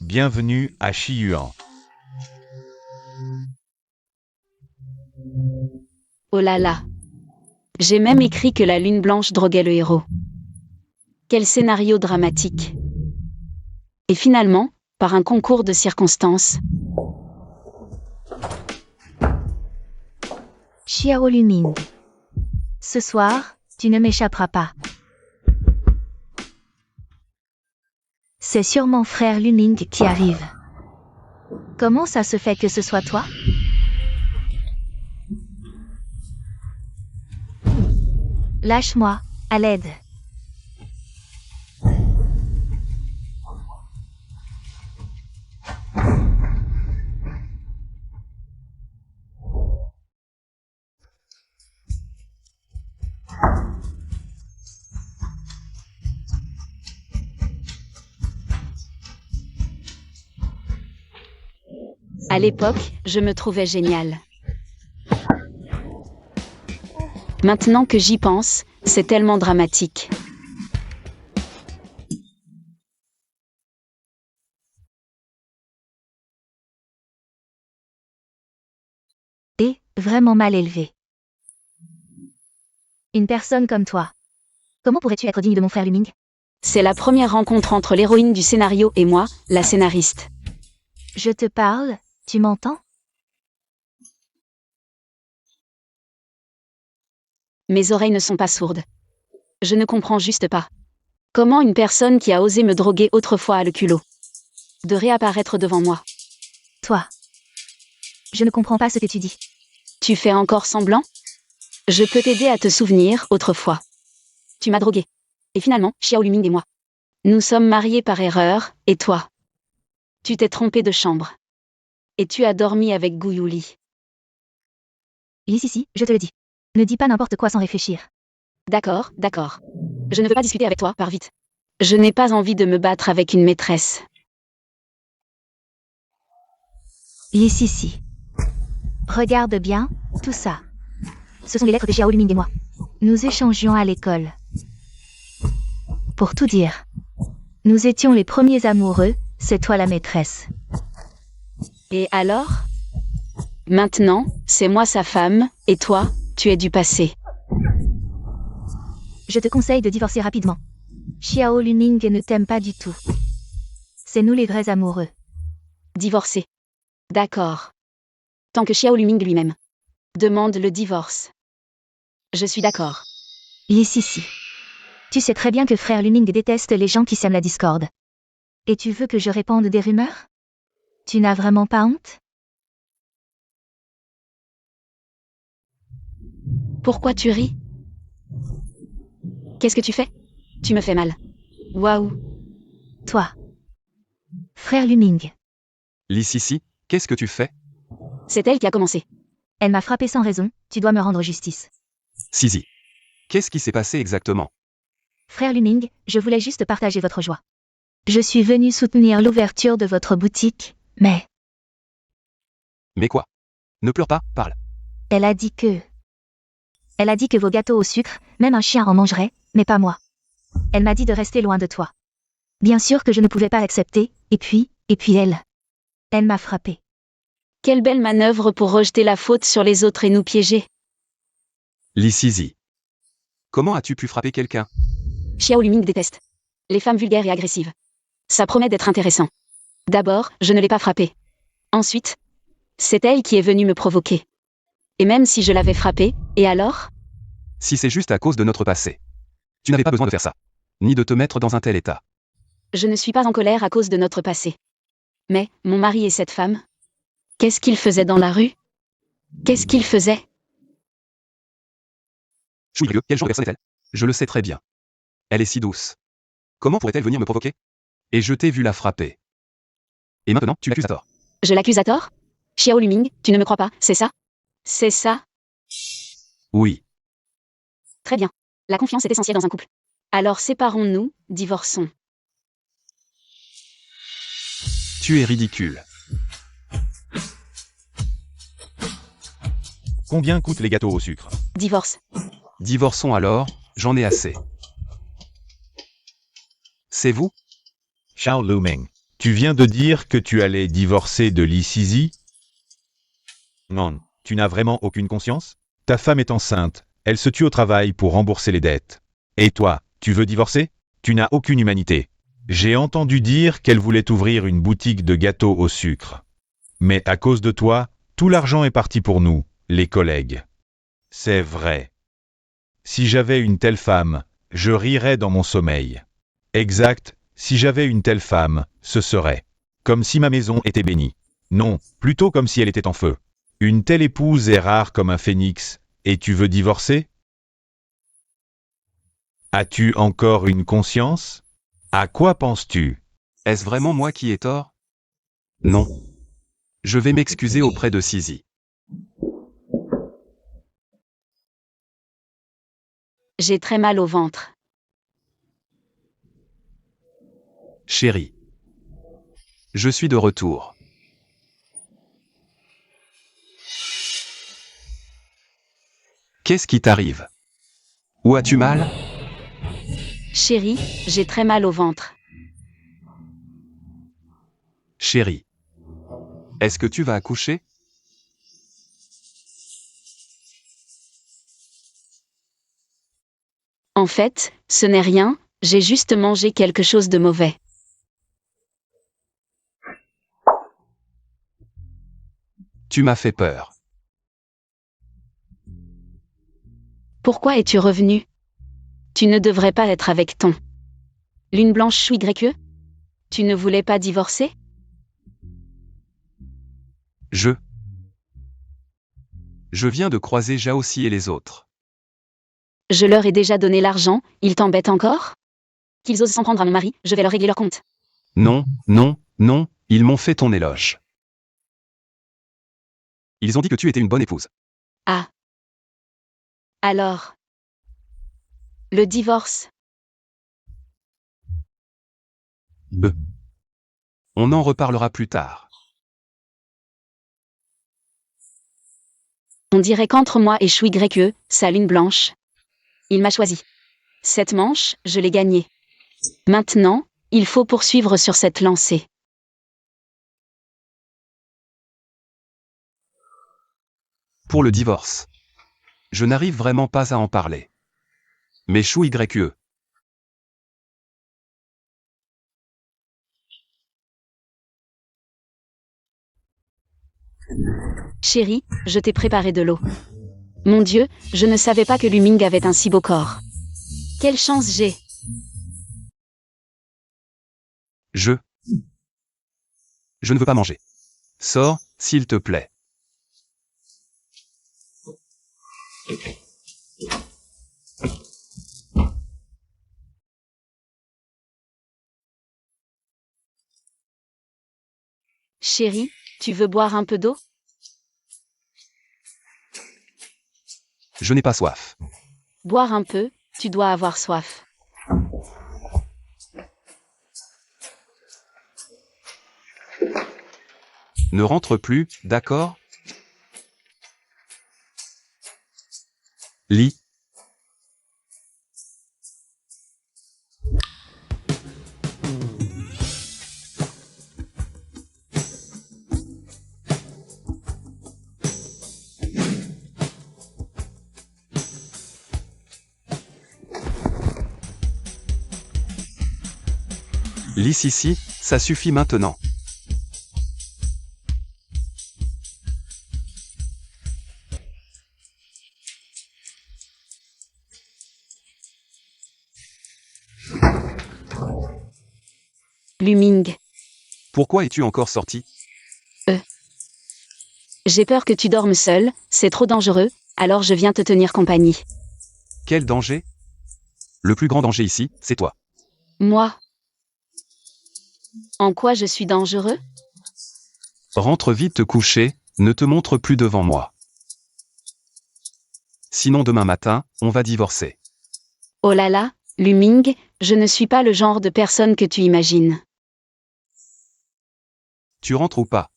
C: Bienvenue à Chi-Yuan.
A: Oh là là. J'ai même écrit que la lune blanche droguait le héros. Quel scénario dramatique. Et finalement, par un concours de circonstances,
D: Xiao Luming. Ce soir, tu ne m'échapperas pas. C'est sûrement frère Luming qui arrive. Comment ça se fait que ce soit toi? Lâche-moi, à l'aide.
A: à l'époque, je me trouvais génial. Maintenant que j'y pense, c'est tellement dramatique.
D: Et, vraiment mal élevé. Une personne comme toi. Comment pourrais-tu être digne de mon frère Luming?
A: C'est la première rencontre entre l'héroïne du scénario et moi, la scénariste.
D: Je te parle, tu m'entends?
A: Mes oreilles ne sont pas sourdes. Je ne comprends juste pas. Comment une personne qui a osé me droguer autrefois a le culot de réapparaître devant moi?
D: Toi. Je ne comprends pas ce que tu dis.
A: Tu fais encore semblant? Je peux t'aider à te souvenir, autrefois. Tu m'as drogué. Et finalement, Xiao Luming et moi. Nous sommes mariés par erreur, et toi? Tu t'es trompé de chambre. Et tu as dormi avec Gu Yuli.
D: Si, je te le dis. Ne dis pas n'importe quoi sans réfléchir.
A: D'accord, d'accord. Je ne veux pas discuter avec toi, pars vite. Je n'ai pas envie de me battre avec une maîtresse.
D: Si. Regarde bien, tout ça. Ce sont les lettres de Xiao Luming et moi. Nous échangions à l'école. Pour tout dire, nous étions les premiers amoureux, c'est toi la maîtresse.
A: Et alors? Maintenant, c'est moi sa femme, et toi, tu es du passé.
D: Je te conseille de divorcer rapidement. Xiao Luming ne t'aime pas du tout. C'est nous les vrais amoureux.
A: Divorcer. D'accord. Tant que Xiao Luming lui-même demande le divorce. Je suis d'accord.
D: Si. Tu sais très bien que frère Luming déteste les gens qui sèment la discorde. Et tu veux que je répande des rumeurs? Tu n'as vraiment pas honte?
A: Pourquoi tu ris? Qu'est-ce que tu fais? Tu me fais mal. Waouh.
D: Toi. Frère Luming.
B: L'ici, qu'est-ce que tu fais?
A: C'est elle qui a commencé.
D: Elle m'a frappé sans raison, tu dois me rendre justice.
B: Sisi. Qu'est-ce qui s'est passé exactement?
D: Frère Luming, je voulais juste partager votre joie. Je suis venu soutenir l'ouverture de votre boutique, mais...
B: Mais quoi? Ne pleure pas, parle.
D: Elle a dit que vos gâteaux au sucre, même un chien en mangerait, mais pas moi. Elle m'a dit de rester loin de toi. Bien sûr que je ne pouvais pas l'accepter, et puis elle. Elle m'a frappé.
A: Quelle belle manœuvre pour rejeter la faute sur les autres et nous piéger.
B: Li Sizi. Comment as-tu pu frapper quelqu'un?
A: Xiao Luming déteste les femmes vulgaires et agressives. Ça promet d'être intéressant. D'abord, je ne l'ai pas frappée. Ensuite, c'est elle qui est venue me provoquer. Et même si je l'avais frappée, et alors?
B: Si c'est juste à cause de notre passé. Tu n'avais pas besoin de faire ça. Ni de te mettre dans un tel état.
A: Je ne suis pas en colère à cause de notre passé. Mais, mon mari et cette femme? Qu'est-ce qu'ils faisaient dans la rue? Qu'est-ce qu'ils faisaient?
B: Chouïgreux, quel genre de personne est-elle? Je le sais très bien. Elle est si douce. Comment pourrait-elle venir me provoquer? Et je t'ai vu la frapper. Et maintenant, tu l'accuses à tort.
A: Je l'accuse à tort? Xiao Luming, tu ne me crois pas, c'est ça? C'est ça?
B: Oui.
A: Très bien. La confiance est essentielle dans un couple. Alors séparons-nous, divorçons.
B: Tu es ridicule.
C: Combien coûtent les gâteaux au sucre?
A: Divorce.
B: Divorçons alors, j'en ai assez. C'est vous?
C: Xiao Luming. Tu viens de dire que tu allais divorcer de Li Sizi? Non, tu n'as vraiment aucune conscience? Ta femme est enceinte, elle se tue au travail pour rembourser les dettes. Et toi, tu veux divorcer? Tu n'as aucune humanité. J'ai entendu dire qu'elle voulait ouvrir une boutique de gâteaux au sucre. Mais à cause de toi, tout l'argent est parti pour nous, les collègues. C'est vrai. Si j'avais une telle femme, je rirais dans mon sommeil. Exact, si j'avais une telle femme, ce serait comme si ma maison était bénie. Non, plutôt comme si elle était en feu. Une telle épouse est rare comme un phénix, et tu veux divorcer? As-tu encore une conscience? À quoi penses-tu?
B: Est-ce vraiment moi qui ai tort? Non. Je vais m'excuser auprès de Sizi.
A: J'ai très mal au ventre.
B: Chérie. Je suis de retour. Qu'est-ce qui t'arrive? Où as-tu mal?
A: Chérie, j'ai très mal au ventre.
B: Chérie. Est-ce que tu vas accoucher?
A: En fait, ce n'est rien, j'ai juste mangé quelque chose de mauvais.
B: Tu m'as fait peur.
A: Pourquoi es-tu revenu? Tu ne devrais pas être avec ton lune blanche chouï gréqueux? Tu ne voulais pas divorcer?
B: Je viens de croiser Jaoxi et les autres.
A: Je leur ai déjà donné l'argent, ils t'embêtent encore? Qu'ils osent s'en prendre à mon mari, je vais leur régler leur compte.
B: Non, non, non, ils m'ont fait ton éloge. Ils ont dit que tu étais une bonne épouse.
A: Ah. Alors. Le divorce.
B: On en reparlera plus tard.
A: On dirait qu'entre moi et Chouï Gréqueux, sa lune blanche. Il m'a choisi. Cette manche, je l'ai gagnée. Maintenant, il faut poursuivre sur cette lancée.
B: Pour le divorce. Je n'arrive vraiment pas à en parler. Mais chou YE.
A: Chérie, je t'ai préparé de l'eau. Mon Dieu, je ne savais pas que Luming avait un si beau corps. Quelle chance j'ai.
B: Je ne veux pas manger. Sors, s'il te plaît.
A: Chérie, tu veux boire un peu d'eau?
B: Je n'ai pas soif.
A: Boire un peu, tu dois avoir soif.
B: Ne rentre plus, d'accord? Lis. Lisse ici, ça suffit maintenant.
A: Luming,
B: Pourquoi es-tu encore sorti?
A: j'ai peur que tu dormes seul, c'est trop dangereux, alors je viens te tenir compagnie.
B: Quel danger? Le plus grand danger ici, c'est toi.
A: Moi? En quoi je suis dangereux?
B: Rentre vite te coucher, ne te montre plus devant moi. Sinon demain matin, on va divorcer.
A: Oh là là, Luming, je ne suis pas le genre de personne que tu imagines.
B: Tu rentres ou pas?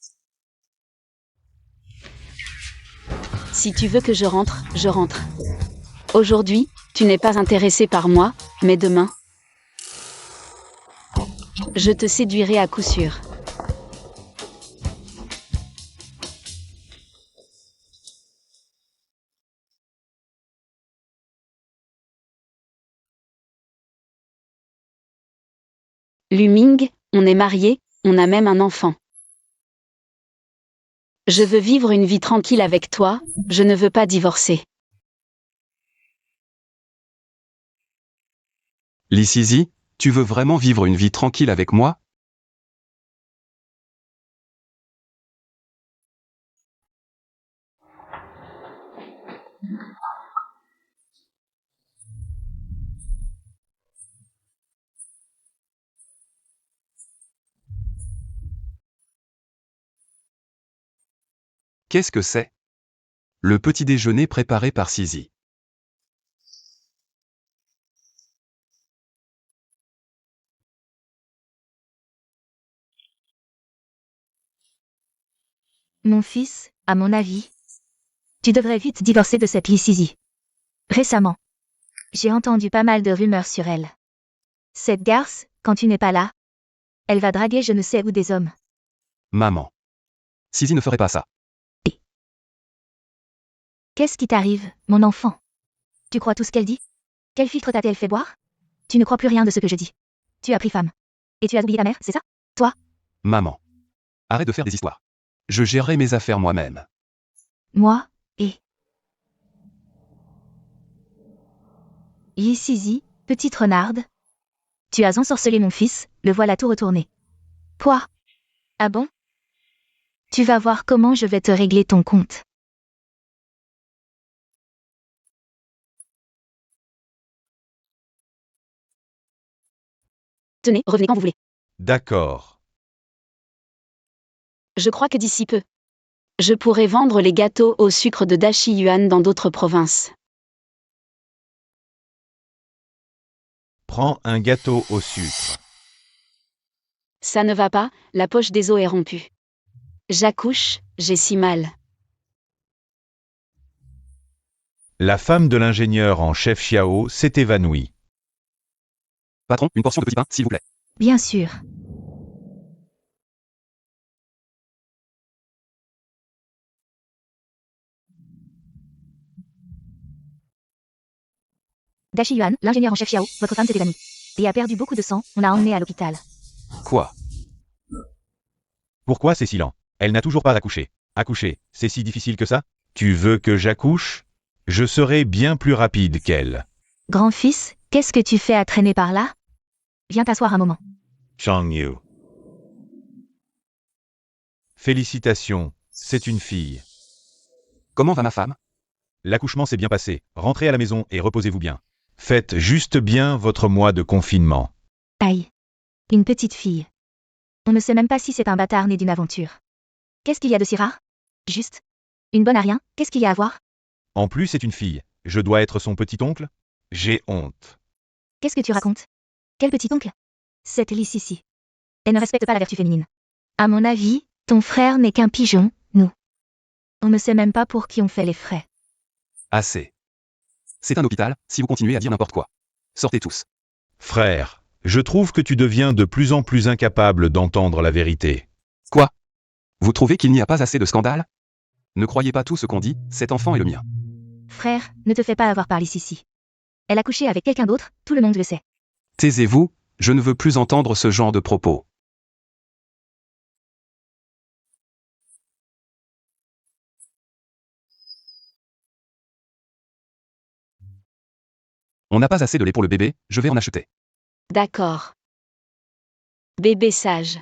A: Si tu veux que je rentre, je rentre. Aujourd'hui, tu n'es pas intéressé par moi, mais demain, je te séduirai à coup sûr. Luming, on est mariés, on a même un enfant. Je veux vivre une vie tranquille avec toi, je ne veux pas divorcer.
B: Lisse, tu veux vraiment vivre une vie tranquille avec moi? Qu'est-ce que c'est? Le petit déjeuner préparé par Sisi.
D: Mon fils, à mon avis, tu devrais vite divorcer de cette Lissisi. Récemment, j'ai entendu pas mal de rumeurs sur elle. Cette garce, quand tu n'es pas là, elle va draguer je ne sais où des hommes.
B: Maman. Sisi ne ferait pas ça.
D: Qu'est-ce qui t'arrive, mon enfant? Tu crois tout ce qu'elle dit? Quel filtre t'a-t-elle fait boire? Tu ne crois plus rien de ce que je dis. Tu as pris femme. Et tu as oublié ta mère, c'est ça? Toi?
B: Maman. Arrête de faire des histoires. Je gérerai mes affaires moi-même.
D: Moi, et... Yisizi, petite renarde. Tu as ensorcelé mon fils, le voilà tout retourné. Quoi? Ah bon? Tu vas voir comment je vais te régler ton compte.
A: Tenez, revenez quand vous voulez.
E: D'accord.
A: Je crois que d'ici peu, je pourrai vendre les gâteaux au sucre de Dashi Yuan dans d'autres provinces.
C: Prends un gâteau au sucre.
A: Ça ne va pas, la poche des os est rompue. J'accouche, j'ai si mal.
C: La femme de l'ingénieur en chef Xiao s'est évanouie.
B: Patron, une portion de petit pain, s'il vous plaît.
D: Bien sûr. Dashi Yuan, l'ingénieur en chef Xiao, votre femme s'est évanouie. Et a perdu beaucoup de sang, on l'a emmenée à l'hôpital.
B: Quoi?
C: Pourquoi c'est si lent? Elle n'a toujours pas accouché. Accoucher, c'est si difficile que ça? Tu veux que j'accouche? Je serai bien plus rapide qu'elle.
D: Grand-fils, qu'est-ce que tu fais à traîner par là? Viens t'asseoir un moment.
E: Chang Yu.
C: Félicitations, c'est une fille.
B: Comment va ma femme?
C: L'accouchement s'est bien passé. Rentrez à la maison et reposez-vous bien. Faites juste bien votre mois de confinement.
D: Aïe. Une petite fille. On ne sait même pas si c'est un bâtard né d'une aventure. Qu'est-ce qu'il y a de si rare? Juste. Une bonne à rien, qu'est-ce qu'il y a à voir?
C: En plus, c'est une fille. Je dois être son petit-oncle? J'ai honte.
D: Qu'est-ce que tu racontes? Quel petit oncle? Cette Lys ici. Elle ne respecte pas la vertu féminine. À mon avis, ton frère n'est qu'un pigeon, nous. On ne sait même pas pour qui on fait les frais.
B: Assez. C'est un hôpital, si vous continuez à dire n'importe quoi. Sortez tous.
C: Frère, je trouve que tu deviens de plus en plus incapable d'entendre la vérité.
B: Quoi? Vous trouvez qu'il n'y a pas assez de scandales? Ne croyez pas tout ce qu'on dit, cet enfant est le mien.
D: Frère, ne te fais pas avoir par Lys ici. Elle a couché avec quelqu'un d'autre, tout le monde le sait.
B: Taisez-vous, Je ne veux plus entendre ce genre de propos. On n'a pas assez de lait pour le bébé, je vais en acheter.
A: D'accord. Bébé sage.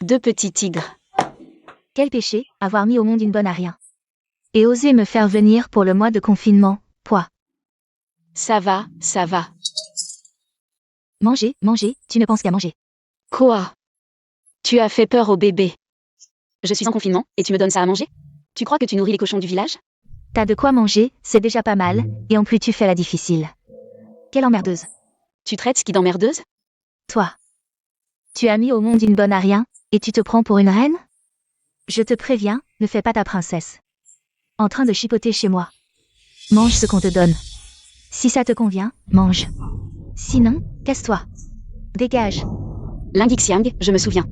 A: 2 petits tigres.
D: Quel péché, avoir mis au monde une bonne à rien. Et oser me faire venir pour le mois de confinement, quoi.
A: Ça va, ça va.
D: Manger, manger, tu ne penses qu'à manger.
A: Quoi? Tu as fait peur au bébé. Je suis en confinement, et tu me donnes ça à manger? Tu crois que tu nourris les cochons du village?
D: T'as de quoi manger, c'est déjà pas mal, et en plus tu fais la difficile. Quelle emmerdeuse.
A: Tu traites ce qui d'emmerdeuse?
D: Toi. Tu as mis au monde une bonne à rien, et tu te prends pour une reine? Je te préviens, ne fais pas ta princesse. En train de chipoter chez moi. Mange ce qu'on te donne. Si ça te convient, mange. Sinon, casse-toi. Dégage.
A: Ling Xiang, je me souviens.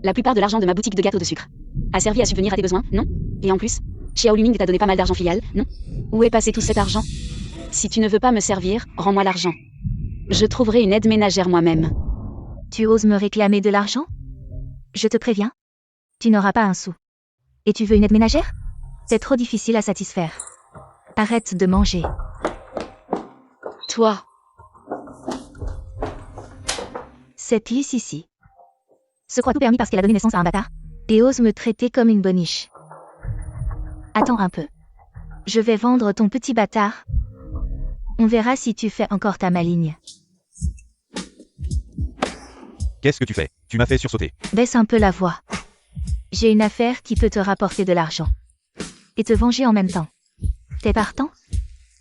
A: La plupart de l'argent de ma boutique de gâteaux de sucre a servi à subvenir à tes besoins, non? Et en plus, Xiao Luming t'a donné pas mal d'argent filial, non? Où est passé tout cet argent? Si tu ne veux pas me servir, rends-moi l'argent. Je trouverai une aide ménagère moi-même.
D: Tu oses me réclamer de l'argent? Je te préviens. Tu n'auras pas un sou. Et tu veux une aide ménagère? C'est trop difficile à satisfaire. Arrête de manger.
A: Toi,
D: Cette lisse ici se croit tout permis parce qu'elle a donné naissance à un bâtard, et ose me traiter comme une boniche. Attends un peu. Je vais vendre ton petit bâtard. On verra si tu fais encore ta maligne.
C: Qu'est-ce que tu fais? Tu m'as fait sursauter.
D: Baisse un peu la voix. J'ai une affaire qui peut te rapporter de l'argent. Et te venger en même temps. T'es partant?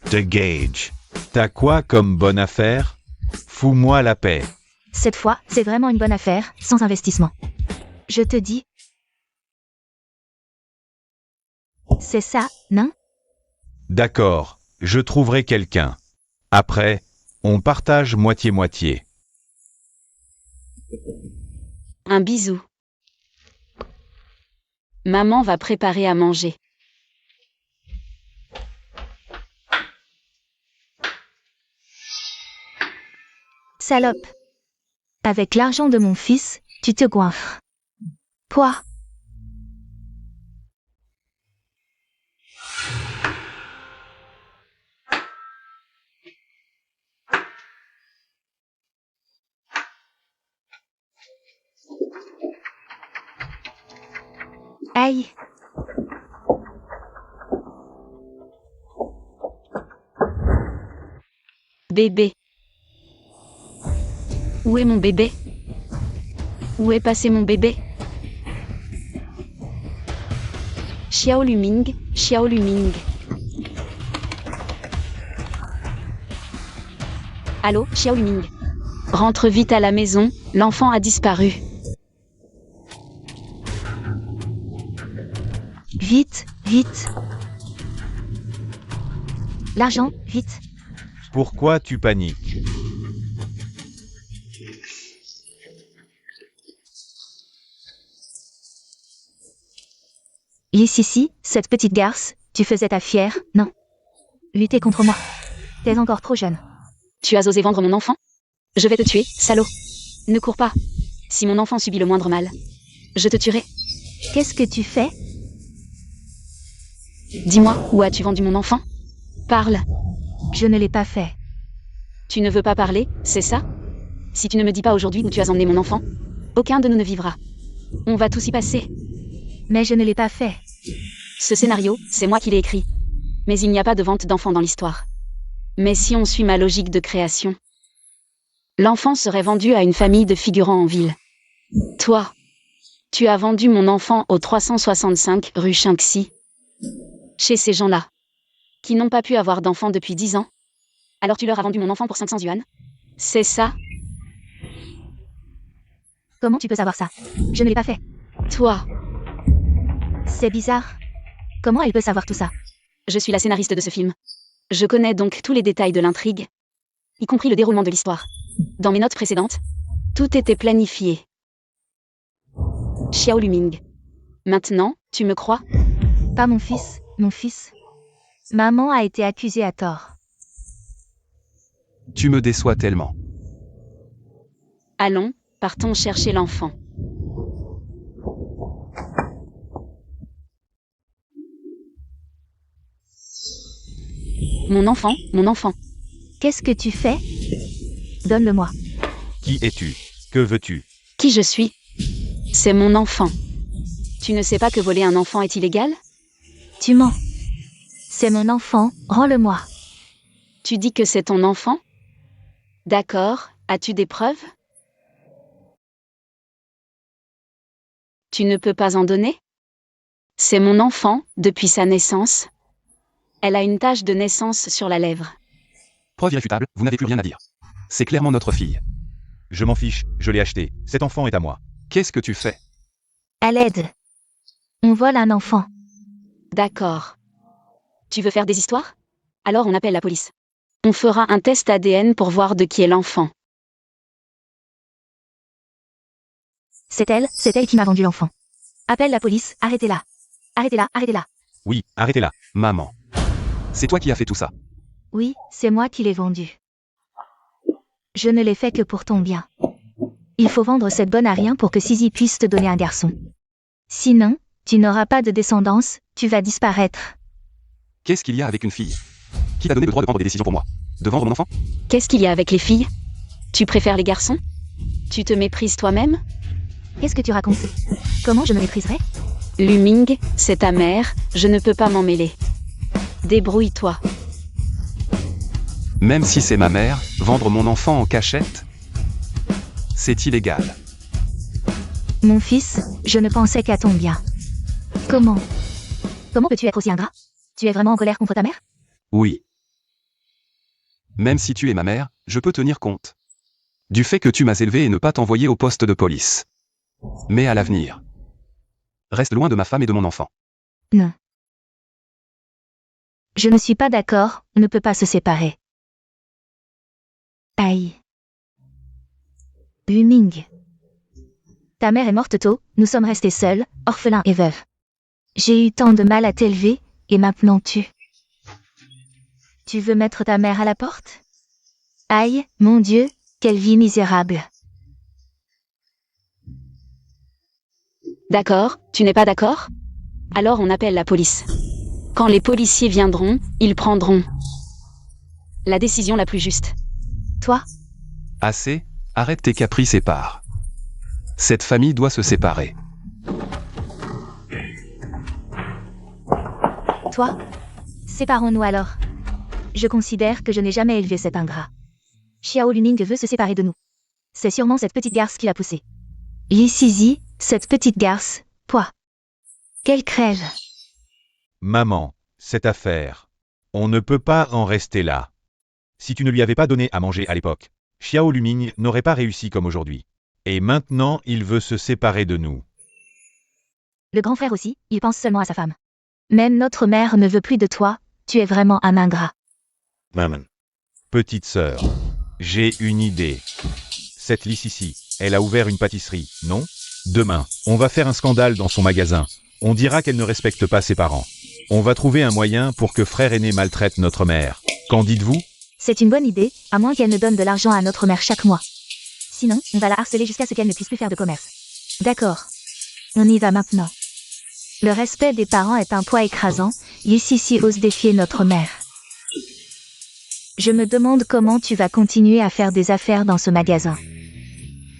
E: The Gage.
C: T'as quoi comme bonne affaire? Fous-moi la paix.
D: Cette fois, c'est vraiment une bonne affaire, sans investissement. Je te dis. C'est ça, non?
C: D'accord, je trouverai quelqu'un. Après, on partage moitié-moitié.
A: un bisou. Maman va préparer à manger.
D: Salope. Avec l'argent de mon fils, tu te goinfres. Quoi? Aïe.
A: Bébé. Où est mon bébé? Où est passé mon bébé? Xiao Luming, Xiao Luming. Allô, Xiao Luming. Rentre vite à la maison, l'enfant a disparu.
D: Vite, vite. L'argent, vite.
C: Pourquoi tu paniques?
D: Ici, cette petite garce, tu faisais ta fière, non? Lutter contre moi. T'es encore trop jeune.
A: Tu as osé vendre mon enfant? Je vais te tuer, salaud. Ne cours pas. Si mon enfant subit le moindre mal, je te tuerai.
D: Qu'est-ce que tu fais?
A: Dis-moi, où as-tu vendu mon enfant? Parle.
D: Je ne l'ai pas fait.
A: Tu ne veux pas parler, c'est ça? Si tu ne me dis pas aujourd'hui où tu as emmené mon enfant, aucun de nous ne vivra. On va tous y passer.
D: Mais je ne l'ai pas fait.
A: Ce scénario, c'est moi qui l'ai écrit. Mais il n'y a pas de vente d'enfants dans l'histoire. Mais si on suit ma logique de création, l'enfant serait vendu à une famille de figurants en ville. Toi, tu as vendu mon enfant au 365 rue Shanxi. Chez ces gens-là, qui n'ont pas pu avoir d'enfant depuis 10 ans. Alors tu leur as vendu mon enfant pour 500 yuan? C'est ça?
D: Comment tu peux savoir ça? Je ne l'ai pas fait.
A: Toi,
D: C'est bizarre. Comment elle peut savoir tout ça?
A: je suis la scénariste de ce film. Je connais donc tous les détails de l'intrigue, y compris le déroulement de l'histoire. Dans mes notes précédentes, tout était planifié. Xiao Luming. Maintenant, tu me crois?
D: Pas mon fils, mon fils. Maman a été accusée à tort.
B: Tu me déçois tellement.
A: Allons, partons chercher l'enfant. Mon enfant, mon enfant.
D: Qu'est-ce que tu fais? Donne-le-moi.
C: Qui es-tu? Que veux-tu?
A: Qui je suis? C'est mon enfant. Tu ne sais pas que voler un enfant est illégal?
D: Tu mens. C'est mon enfant, rends-le-moi.
A: Tu dis que c'est ton enfant? D'accord, as-tu des preuves? Tu ne peux pas en donner? C'est mon enfant, depuis sa naissance. Elle a une tache de naissance sur la lèvre.
B: Preuve irréfutable, vous n'avez plus rien à dire. C'est clairement notre fille.
C: Je m'en fiche, je l'ai acheté. Cet enfant est à moi.
B: Qu'est-ce que tu fais?
D: À l'aide. On vole un enfant.
A: D'accord. Tu veux faire des histoires? Alors on appelle la police. On fera un test ADN pour voir de qui est l'enfant.
D: C'est elle qui m'a vendu l'enfant. Appelle la police, arrêtez-la. Arrêtez-la, arrêtez-la.
C: Oui, arrêtez-la.
B: Maman. C'est toi qui as fait tout ça.
D: Oui, c'est moi qui l'ai vendu. Je ne l'ai fait que pour ton bien. Il faut vendre cette bonne à rien pour que Sisi puisse te donner un garçon. Sinon, tu n'auras pas de descendance, tu vas disparaître.
B: Qu'est-ce qu'il y a avec une fille? Qui t'a donné le droit de prendre des décisions pour moi? De vendre mon enfant?
A: Qu'est-ce qu'il y a avec les filles? Tu préfères les garçons? Tu te méprises toi-même?
D: Qu'est-ce que tu racontes? Comment je me mépriserais?
A: Luming, c'est ta mère, je ne peux pas m'en mêler. Débrouille-toi.
B: Même si c'est ma mère, vendre mon enfant en cachette? C'est illégal.
D: Mon fils, je ne pensais qu'à ton bien. Comment peux-tu être aussi ingrat? Tu es vraiment en colère contre ta mère?
B: Oui. Même si tu es ma mère, je peux tenir compte du fait que tu m'as élevé et ne pas t'envoyer au poste de police. Mais à l'avenir, reste loin de ma femme et de mon enfant.
D: Non. Je ne suis pas d'accord, on ne peut pas se séparer. Aïe. Luming. Ta mère est morte tôt, nous sommes restés seuls, orphelins et veuves. J'ai eu tant de mal à t'élever, et maintenant tu... Tu veux mettre ta mère à la porte? Aïe, mon Dieu, quelle vie misérable.
A: D'accord, tu n'es pas d'accord? Alors on appelle la police. Quand les policiers viendront, ils prendront la décision la plus juste.
D: Toi?
B: Assez, arrête tes caprices et pars. Cette famille doit se séparer.
D: Toi? Séparons-nous alors. Je considère que je n'ai jamais élevé cet ingrat. Xiao Luming veut se séparer de nous. C'est sûrement cette petite garce qui l'a poussé. Li Sisi, cette petite garce, quoi? Qu'elle crève.
C: Maman, cette affaire. On ne peut pas en rester là. Si tu ne lui avais pas donné à manger à l'époque, Xiao Luming n'aurait pas réussi comme aujourd'hui. Et maintenant, il veut se séparer de nous.
D: Le grand frère aussi, il pense seulement à sa femme. Même notre mère ne veut plus de toi, tu es vraiment un ingrat.
E: Maman.
C: Petite sœur, j'ai une idée. Cette Li Sisi, elle a ouvert une pâtisserie, non? Demain, on va faire un scandale dans son magasin. On dira qu'elle ne respecte pas ses parents. On va trouver un moyen pour que frère aîné maltraite notre mère. Qu'en dites-vous?
D: C'est une bonne idée, à moins qu'elle ne donne de l'argent à notre mère chaque mois. Sinon, on va la harceler jusqu'à ce qu'elle ne puisse plus faire de commerce. D'accord. On y va maintenant. Le respect des parents est un poids écrasant, Li Sisi ose défier notre mère. Je me demande comment tu vas continuer à faire des affaires dans ce magasin.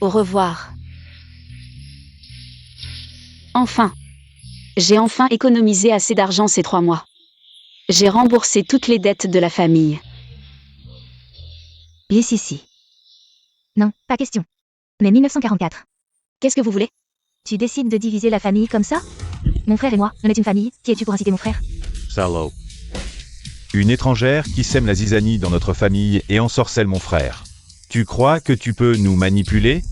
A: Au revoir. Enfin. J'ai enfin économisé assez d'argent ces 3 mois. J'ai remboursé toutes les dettes de la famille.
D: Li Sisi. Non, pas question. Mais 1944.
A: Qu'est-ce que vous voulez?
D: Tu décides de diviser la famille comme ça? Mon frère et moi, on est une famille, qui es-tu pour inciter mon frère?
E: Salo.
C: Une étrangère qui sème la zizanie dans notre famille et ensorcelle mon frère. Tu crois que tu peux nous manipuler?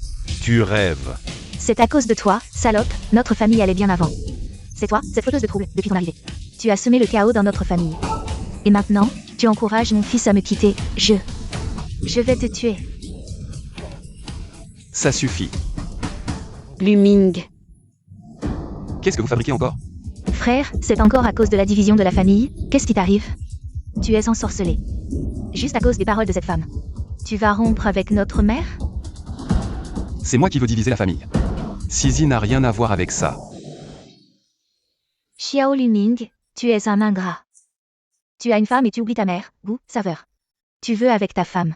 C: Tu rêves.
D: C'est à cause de toi, salope, notre famille allait bien avant. C'est toi, cette fauteuse de troubles, depuis ton arrivée. Tu as semé le chaos dans notre famille. Et maintenant, tu encourages mon fils à me quitter, je vais te tuer.
B: Ça suffit.
A: Luming.
B: Qu'est-ce que vous fabriquez encore?
D: Frère, c'est encore à cause de la division de la famille, qu'est-ce qui t'arrive? Tu es ensorcelé. Juste à cause des paroles de cette femme. Tu vas rompre avec notre mère?
B: C'est moi qui veux diviser la famille. Sisi n'a rien à voir avec ça.
D: Xiao Luming, tu es un ingrat. Tu as une femme et tu oublies ta mère, goût, saveur. Tu veux avec ta femme.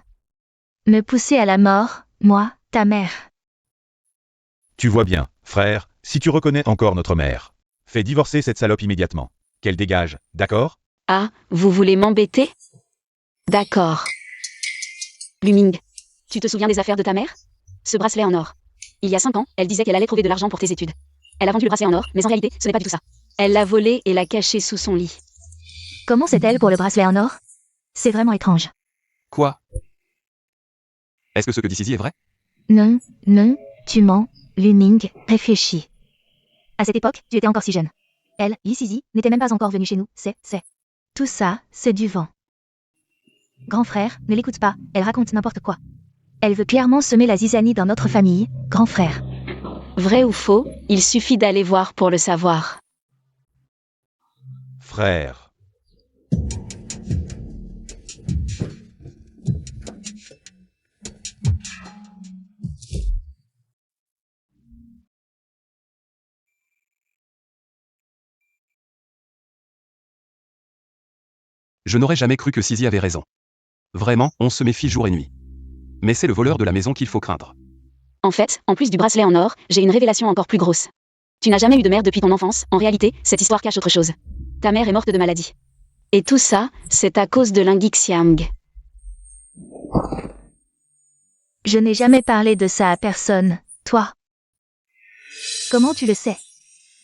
D: Me pousser à la mort, moi, ta mère.
C: Tu vois bien, frère, si tu reconnais encore notre mère. Fais divorcer cette salope immédiatement. Qu'elle dégage, d'accord?
A: Ah, vous voulez m'embêter? D'accord. Luming, tu te souviens des affaires de ta mère? Ce bracelet en or. Il y a 5 ans, elle disait qu'elle allait trouver de l'argent pour tes études. Elle a vendu le bracelet en or, mais en réalité, ce n'est pas du tout ça. Elle l'a volé et l'a caché sous son lit.
D: Comment c'est-elle pour le bracelet en or? C'est vraiment étrange.
B: Quoi? Est-ce que ce que dit Sisi est vrai?
D: Non, non, tu mens, Luming, réfléchis. À cette époque, tu étais encore si jeune. Elle, Li n'était même pas encore venue chez nous, c'est. Tout ça, c'est du vent. Grand frère, ne l'écoute pas, elle raconte n'importe quoi. Elle veut clairement semer la zizanie dans notre famille, grand frère.
A: Vrai ou faux, il suffit d'aller voir pour le savoir.
C: Frère.
B: Je n'aurais jamais cru que Sisi avait raison. Vraiment, on se méfie jour et nuit. Mais c'est le voleur de la maison qu'il faut craindre.
A: En fait, en plus du bracelet en or, j'ai une révélation encore plus grosse. Tu n'as jamais eu de mère depuis ton enfance, en réalité, cette histoire cache autre chose. Ta mère est morte de maladie. Et tout ça, c'est à cause de Lingixiang.
D: Je n'ai jamais parlé de ça à personne, toi. Comment tu le sais?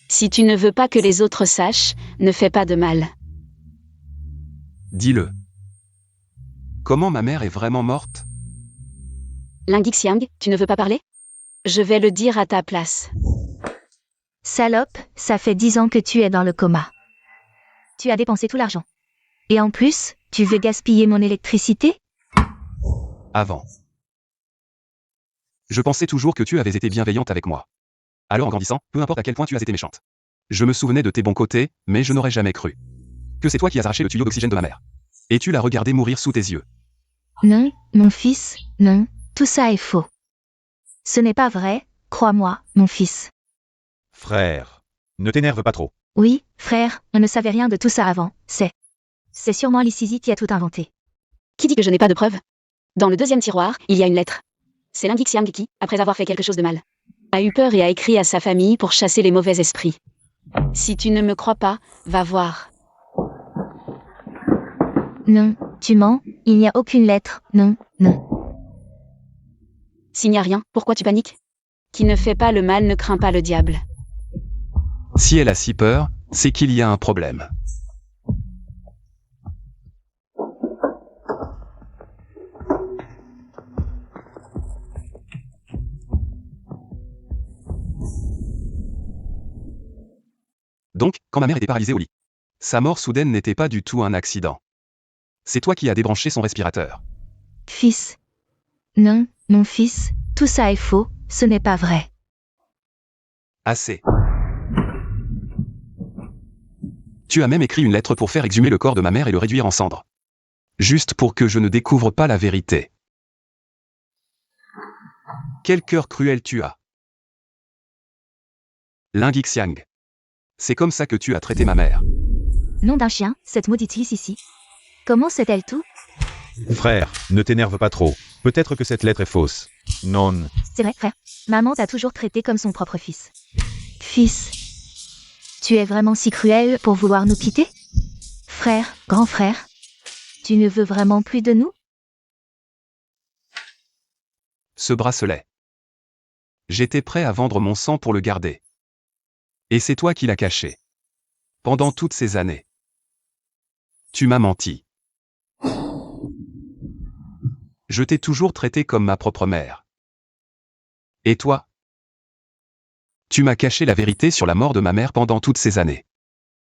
A: Si tu ne veux pas que les autres sachent, ne fais pas de mal.
B: Dis-le. Comment ma mère est vraiment morte?
A: Lingixiang, tu ne veux pas parler? Je vais le dire à ta place.
D: Salope, ça fait 10 ans que tu es dans le coma. Tu as dépensé tout l'argent. Et en plus, tu veux gaspiller mon électricité?
B: Avant. Je pensais toujours que tu avais été bienveillante avec moi. Alors en grandissant, peu importe à quel point tu as été méchante. Je me souvenais de tes bons côtés, mais je n'aurais jamais cru que c'est toi qui as arraché le tuyau d'oxygène de ma mère. Et tu l'as regardé mourir sous tes yeux.
D: Non, mon fils, non, tout ça est faux. Ce n'est pas vrai, crois-moi, mon fils.
C: Frère. Ne t'énerve pas trop.
D: Oui, frère, on ne savait rien de tout ça avant, C'est sûrement Li qui a tout inventé.
A: Qui dit que je n'ai pas de preuves? Dans le deuxième tiroir, il y a une lettre. C'est Lingixiang qui, après avoir fait quelque chose de mal, a eu peur et a écrit à sa famille pour chasser les mauvais esprits. Si tu ne me crois pas, va voir.
D: Non, tu mens, il n'y a aucune lettre, non, non.
A: S'il n'y a rien, pourquoi tu paniques? Qui ne fait pas le mal ne craint pas le diable.
B: Si elle a si peur, c'est qu'il y a un problème. Donc, quand ma mère était paralysée au lit, sa mort soudaine n'était pas du tout un accident. C'est toi qui as débranché son respirateur.
D: Fils. Non, mon fils, tout ça est faux, ce n'est pas vrai.
B: Assez. Tu as même écrit une lettre pour faire exhumer le corps de ma mère et le réduire en cendres. Juste pour que je ne découvre pas la vérité. Quel cœur cruel tu as. Lingixiang. C'est comme ça que tu as traité ma mère.
D: Nom d'un chien, cette maudite ici. Comment sait-elle tout?
C: Frère, ne t'énerve pas trop. Peut-être que cette lettre est fausse. Non.
D: C'est vrai, frère. Maman t'a toujours traité comme son propre fils. Fils. Tu es vraiment si cruel pour vouloir nous quitter? Frère, grand frère. Tu ne veux vraiment plus de nous?
B: Ce bracelet. J'étais prêt à vendre mon sang pour le garder. Et c'est toi qui l'as caché. Pendant toutes ces années. Tu m'as menti. Je t'ai toujours traité comme ma propre mère. Et toi? Tu m'as caché la vérité sur la mort de ma mère pendant toutes ces années.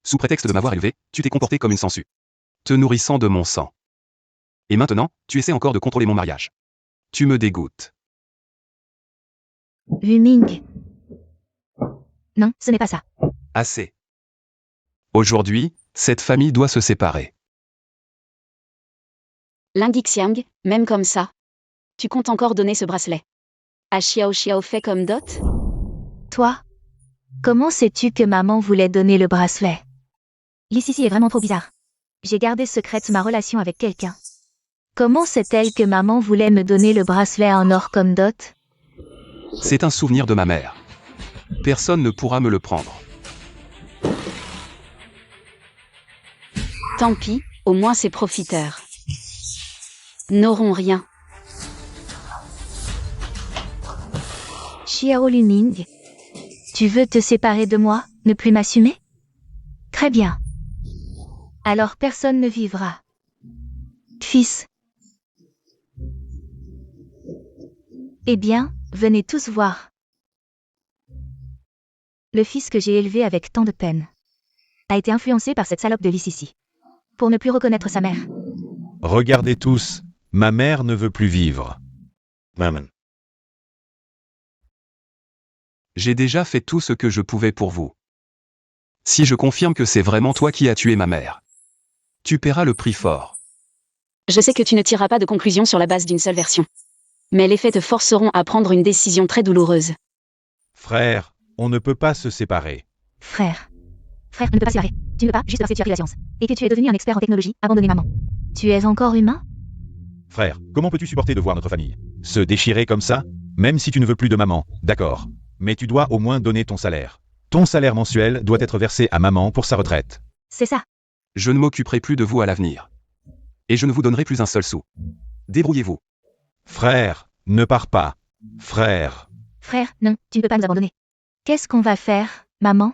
B: Sous prétexte de m'avoir élevé, tu t'es comporté comme une sangsue, te nourrissant de mon sang. Et maintenant, tu essaies encore de contrôler mon mariage. Tu me dégoûtes.
D: Luming. Non, ce n'est pas ça.
B: Assez. Aujourd'hui, cette famille doit se séparer.
A: Lingixiang, même comme ça. Tu comptes encore donner ce bracelet A Xiao Xiao fait comme dot?
D: Toi? Comment sais-tu que maman voulait donner le bracelet? L'ici est vraiment trop bizarre. J'ai gardé secrète ma relation avec quelqu'un. Comment sait-elle que maman voulait me donner le bracelet en or comme dot?
B: C'est un souvenir de ma mère. Personne ne pourra me le prendre.
A: Tant pis, au moins ces profiteurs n'auront rien.
D: Xiao Luming, tu veux te séparer de moi, ne plus m'assumer? Très bien. Alors personne ne vivra. Fils. Eh bien, venez tous voir. Le fils que j'ai élevé avec tant de peine a été influencé par cette salope de Lississi. Pour ne plus reconnaître sa mère.
C: Regardez tous, ma mère ne veut plus vivre.
E: Maman.
B: J'ai déjà fait tout ce que je pouvais pour vous. Si je confirme que c'est vraiment toi qui as tué ma mère, tu paieras le prix fort.
A: Je sais que tu ne tireras pas de conclusion sur la base d'une seule version. Mais les faits te forceront à prendre une décision très douloureuse.
C: Frère, on ne peut pas se séparer.
D: Frère. Frère, on ne peut pas se séparer. Tu ne peux pas, juste parce que tu as pris la science. Et que tu es devenu un expert en technologie, abandonner maman. Tu es encore humain?
C: Frère, comment peux-tu supporter de voir notre famille se déchirer comme ça? Même si tu ne veux plus de maman, d'accord. Mais tu dois au moins donner ton salaire. Ton salaire mensuel doit être versé à maman pour sa retraite.
D: C'est ça.
B: Je ne m'occuperai plus de vous à l'avenir. Et je ne vous donnerai plus un seul sou. Débrouillez-vous.
C: Frère, ne pars pas. Frère.
D: Frère, non, tu ne peux pas nous abandonner. Qu'est-ce qu'on va faire, maman?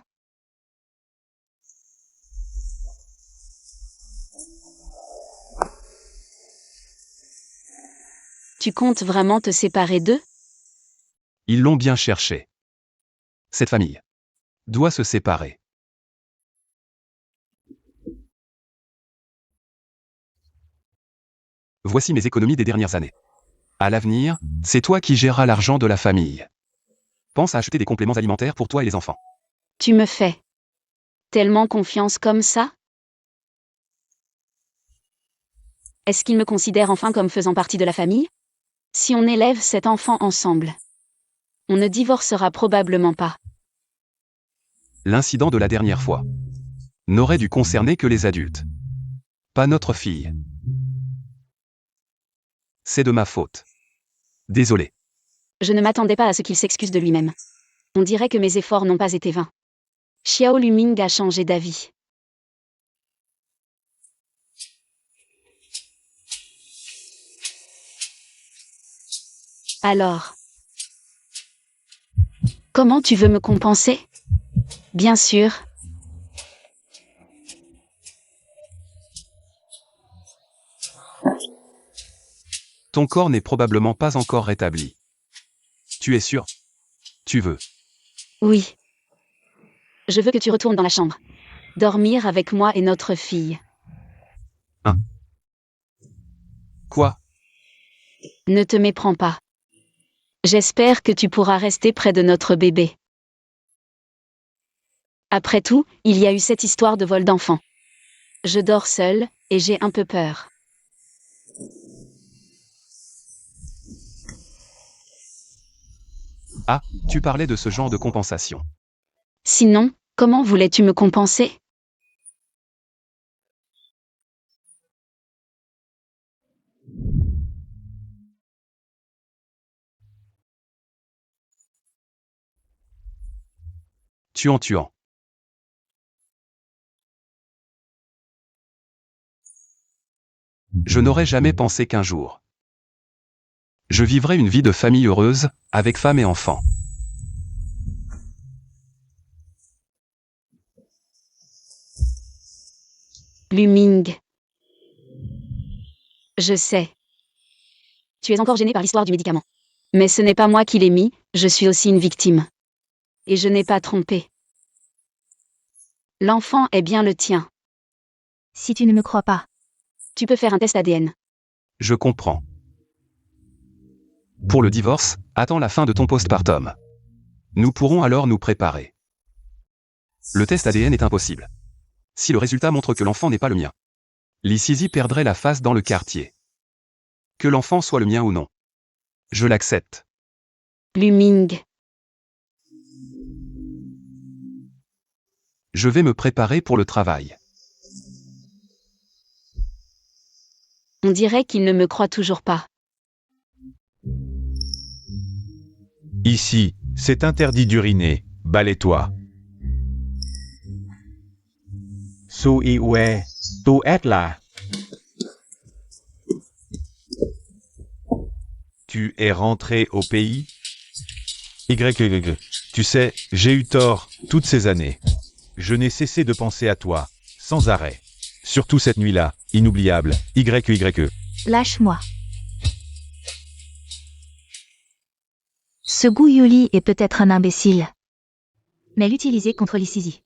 A: Tu comptes vraiment te séparer d'eux?
B: Ils l'ont bien cherché. Cette famille doit se séparer. Voici mes économies des dernières années. À l'avenir, c'est toi qui géreras l'argent de la famille. Pense à acheter des compléments alimentaires pour toi et les enfants.
A: Tu me fais tellement confiance comme ça? Est-ce qu'ils me considèrent enfin comme faisant partie de la famille? Si on élève cet enfant ensemble, on ne divorcera probablement pas.
B: L'incident de la dernière fois n'aurait dû concerner que les adultes. Pas notre fille. C'est de ma faute. Désolé.
A: Je ne m'attendais pas à ce qu'il s'excuse de lui-même. On dirait que mes efforts n'ont pas été vains. Xiao Luming a changé d'avis. Alors, comment tu veux me compenser? Bien sûr.
B: Ton corps n'est probablement pas encore rétabli. Tu es sûr? Tu veux?
A: Oui. Je veux que tu retournes dans la chambre. Dormir avec moi et notre fille.
B: Quoi?
A: Ne te méprends pas. J'espère que tu pourras rester près de notre bébé. Après tout, il y a eu cette histoire de vol d'enfant. Je dors seule, et j'ai un peu peur.
B: Ah, tu parlais de ce genre de compensation.
A: Sinon, comment voulais-tu me compenser?
B: Tuant. Je n'aurais jamais pensé qu'un jour, je vivrais une vie de famille heureuse, avec femme et enfants.
A: Luming. Je sais. Tu es encore gêné par l'histoire du médicament. Mais ce n'est pas moi qui l'ai mis, je suis aussi une victime. Et je n'ai pas trompé. L'enfant est bien le tien.
D: Si tu ne me crois pas.
A: Tu peux faire un test ADN.
B: Je comprends. Pour le divorce, attends la fin de ton postpartum. Nous pourrons alors nous préparer. Le test ADN est impossible. Si le résultat montre que l'enfant n'est pas le mien, Lissisi perdrait la face dans le quartier. Que l'enfant soit le mien ou non, je l'accepte.
A: Luming.
B: Je vais me préparer pour le travail.
A: On dirait qu'il ne me croit toujours pas.
C: Ici, c'est interdit d'uriner. Balaie-toi.
E: Su Iwe, tu et là.
C: Tu es rentré au pays? Tu sais, j'ai eu tort toutes ces années. Je n'ai cessé de penser à toi, sans arrêt. Surtout cette nuit-là, inoubliable.
D: Lâche-moi. Ce Gu Yuli est peut-être un imbécile. Mais l'utiliser contre l'Issizi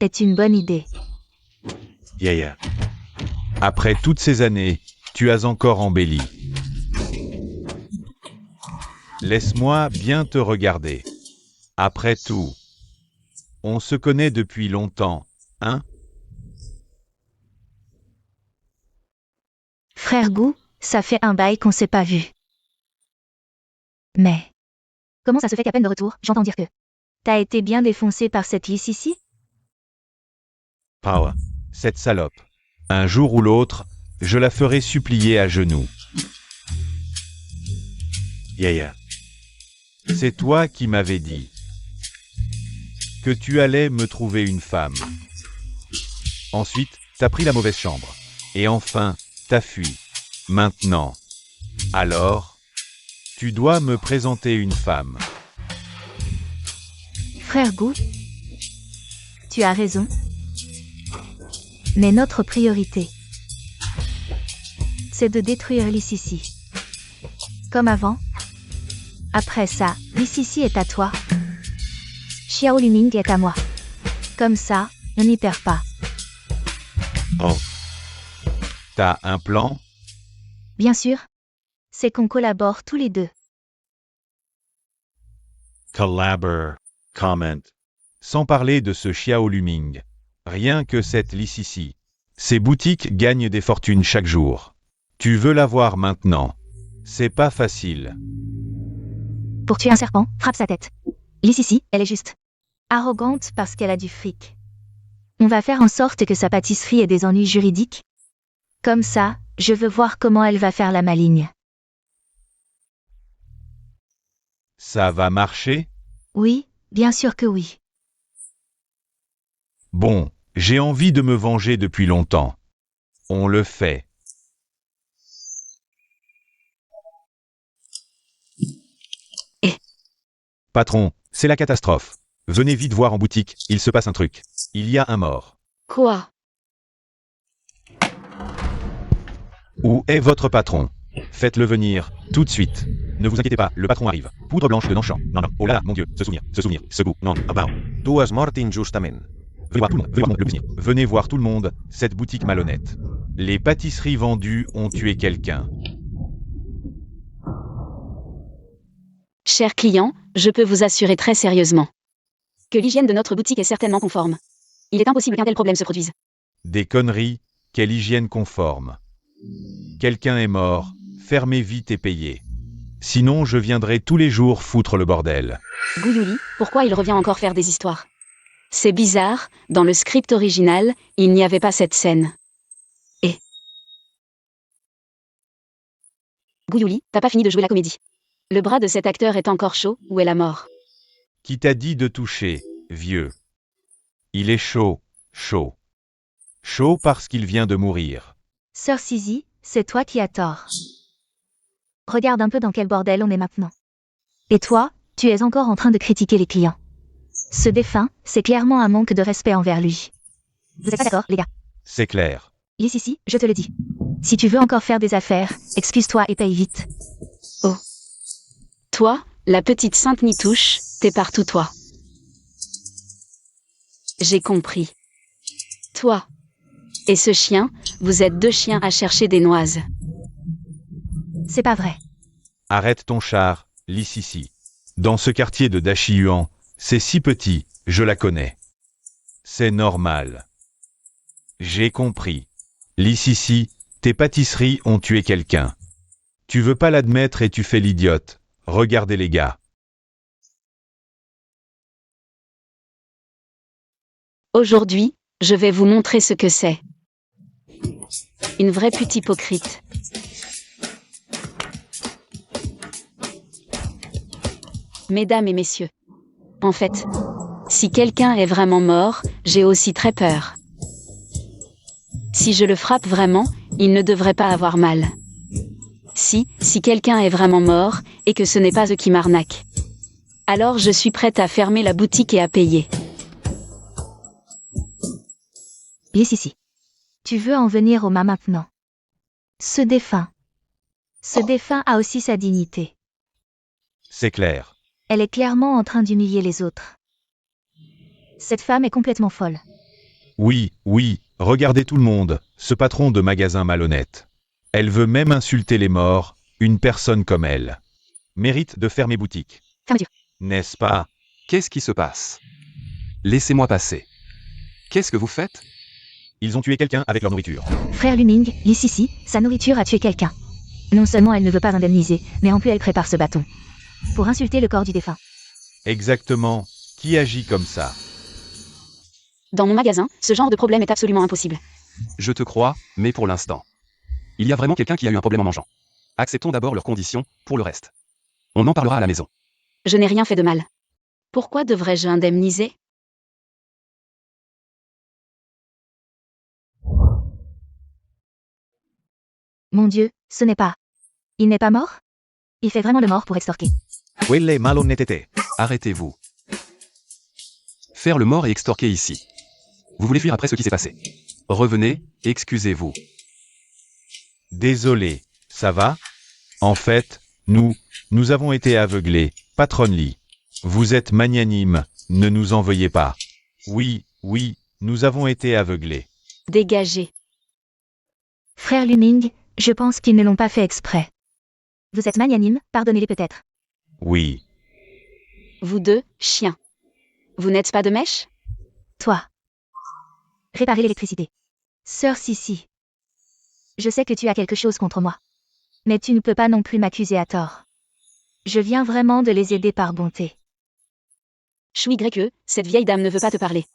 D: est une bonne idée.
E: Yeah.
C: Après toutes ces années, tu as encore embelli. Laisse-moi bien te regarder. Après tout, on se connaît depuis longtemps, hein?
D: Frère Gu, ça fait un bail qu'on s'est pas vu. Mais comment ça se fait qu'à peine de retour, j'entends dire que t'as été bien défoncé par cette lisse ici?
C: Power. Cette salope. Un jour ou l'autre, je la ferai supplier à genoux.
E: Yeah.
C: C'est toi qui m'avais dit que tu allais me trouver une femme. Ensuite, t'as pris la mauvaise chambre. Et enfin, t'as fui. Maintenant. Alors, tu dois me présenter une femme.
D: Frère Gu, tu as raison. Mais notre priorité, c'est de détruire l'Issizi. Comme avant. Après ça, l'Issizi est à toi. Xiao Luming est à moi. Comme ça, on n'y perd pas.
E: Oh,
C: T'as un plan?
D: Bien sûr. C'est qu'on collabore tous les deux.
E: comment.
C: Sans parler de ce Xiao Luming. Rien que cette Licici. Ces boutiques gagnent des fortunes chaque jour. Tu veux la voir maintenant. C'est pas facile.
D: Pour tuer un serpent, frappe sa tête. L'Issizi, elle est juste arrogante parce qu'elle a du fric. On va faire en sorte que sa pâtisserie ait des ennuis juridiques. Comme ça, je veux voir comment elle va faire la maligne.
C: Ça va marcher?
D: Oui, bien sûr que oui.
C: Bon, j'ai envie de me venger depuis longtemps. On le fait. Patron, c'est la catastrophe. Venez vite voir en boutique, il se passe un truc. Il y a un mort.
A: Quoi?
C: Où est votre patron? Faites-le venir, tout de suite. Ne vous inquiétez pas, le patron arrive. Poudre blanche de Nanchamp. Non, oh là là, mon Dieu, ce souvenir, ce goût, non,
E: About. Tu es mort injustament.
C: Venez voir tout le monde, venez voir le cuisinier. Venez voir tout le monde, cette boutique malhonnête. Les pâtisseries vendues ont tué quelqu'un.
A: Cher client, je peux vous assurer très sérieusement que l'hygiène de notre boutique est certainement conforme. Il est impossible qu'un tel problème se produise.
C: Des conneries, quelle hygiène conforme. Quelqu'un est mort, fermez vite et payez. Sinon je viendrai tous les jours foutre le bordel.
A: Gu Yuli, pourquoi il revient encore faire des histoires? C'est bizarre, dans le script original, il n'y avait pas cette scène. Et Gu Yuli, t'as pas fini de jouer la comédie. Le bras de cet acteur est encore chaud, ou est la mort?
C: Qui t'a dit de toucher, vieux? Il est chaud, chaud. Chaud parce qu'il vient de mourir.
D: Sœur Sizi, c'est toi qui as tort. Regarde un peu dans quel bordel on est maintenant. Et toi, tu es encore en train de critiquer les clients. Ce défunt, c'est clairement un manque de respect envers lui. Vous êtes pas d'accord, les gars?
C: C'est clair.
D: Ici, je te le dis. Si tu veux encore faire des affaires, excuse-toi et paye vite.
A: Oh. Toi, la petite sainte Nitouche, t'es partout toi. J'ai compris. Toi et ce chien, vous êtes deux chiens à chercher des noises.
D: C'est pas vrai.
C: Arrête ton char, Licici. Dans ce quartier de Dachiyuan, c'est si petit, je la connais. C'est normal. J'ai compris. Licici, tes pâtisseries ont tué quelqu'un. Tu veux pas l'admettre et tu fais l'idiote. Regardez les gars.
A: Aujourd'hui, je vais vous montrer ce que c'est. Une vraie pute hypocrite. Mesdames et messieurs. En fait, si quelqu'un est vraiment mort, j'ai aussi très peur. Si je le frappe vraiment, il ne devrait pas avoir mal. Si quelqu'un est vraiment mort, et que ce n'est pas eux qui m'arnaquent. Alors je suis prête à fermer la boutique et à payer.
D: Ici. Tu veux en venir aux mains maintenant. Ce défunt a aussi sa dignité.
C: C'est clair.
D: Elle est clairement en train d'humilier les autres. Cette femme est complètement folle.
C: Oui, regardez tout le monde, ce patron de magasin malhonnête. Elle veut même insulter les morts, une personne comme elle. Mérite de fermer boutique.
D: Fermeture.
C: N'est-ce pas?
B: Qu'est-ce qui se passe? Laissez-moi passer. Qu'est-ce que vous faites?
C: Ils ont tué quelqu'un avec leur nourriture.
D: Frère Luming, ici, sa nourriture a tué quelqu'un. Non seulement elle ne veut pas indemniser, mais en plus elle prépare ce bâton. Pour insulter le corps du défunt.
C: Exactement. Qui agit comme ça?
A: Dans mon magasin, ce genre de problème est absolument impossible.
B: Je te crois, mais pour l'instant. Il y a vraiment quelqu'un qui a eu un problème en mangeant. Acceptons d'abord leurs conditions, pour le reste. On en parlera à la maison.
A: Je n'ai rien fait de mal. Pourquoi devrais-je indemniser?
D: Mon Dieu, ce n'est pas. Il n'est pas mort? Il fait vraiment le mort pour extorquer.
E: Quelle malhonnêteté.
B: Arrêtez-vous. Faire le mort et extorquer ici. Vous voulez fuir après ce qui s'est passé. Revenez, excusez-vous.
C: Désolé, ça va? En fait, nous avons été aveuglés, patronne Lee. Vous êtes magnanime, ne nous en veuillez pas. Oui, nous avons été aveuglés.
A: Dégagez.
D: Frère Luming, je pense qu'ils ne l'ont pas fait exprès. Vous êtes magnanime, pardonnez-les peut-être.
C: Oui,
A: Vous deux, chiens. Vous n'êtes pas de mèche?
D: Toi. Réparer l'électricité. Sœur Sissi. Je sais que tu as quelque chose contre moi. Mais tu ne peux pas non plus m'accuser à tort. Je viens vraiment de les aider par bonté.
A: Choui Gréqueux, cette vieille dame ne veut pas te parler.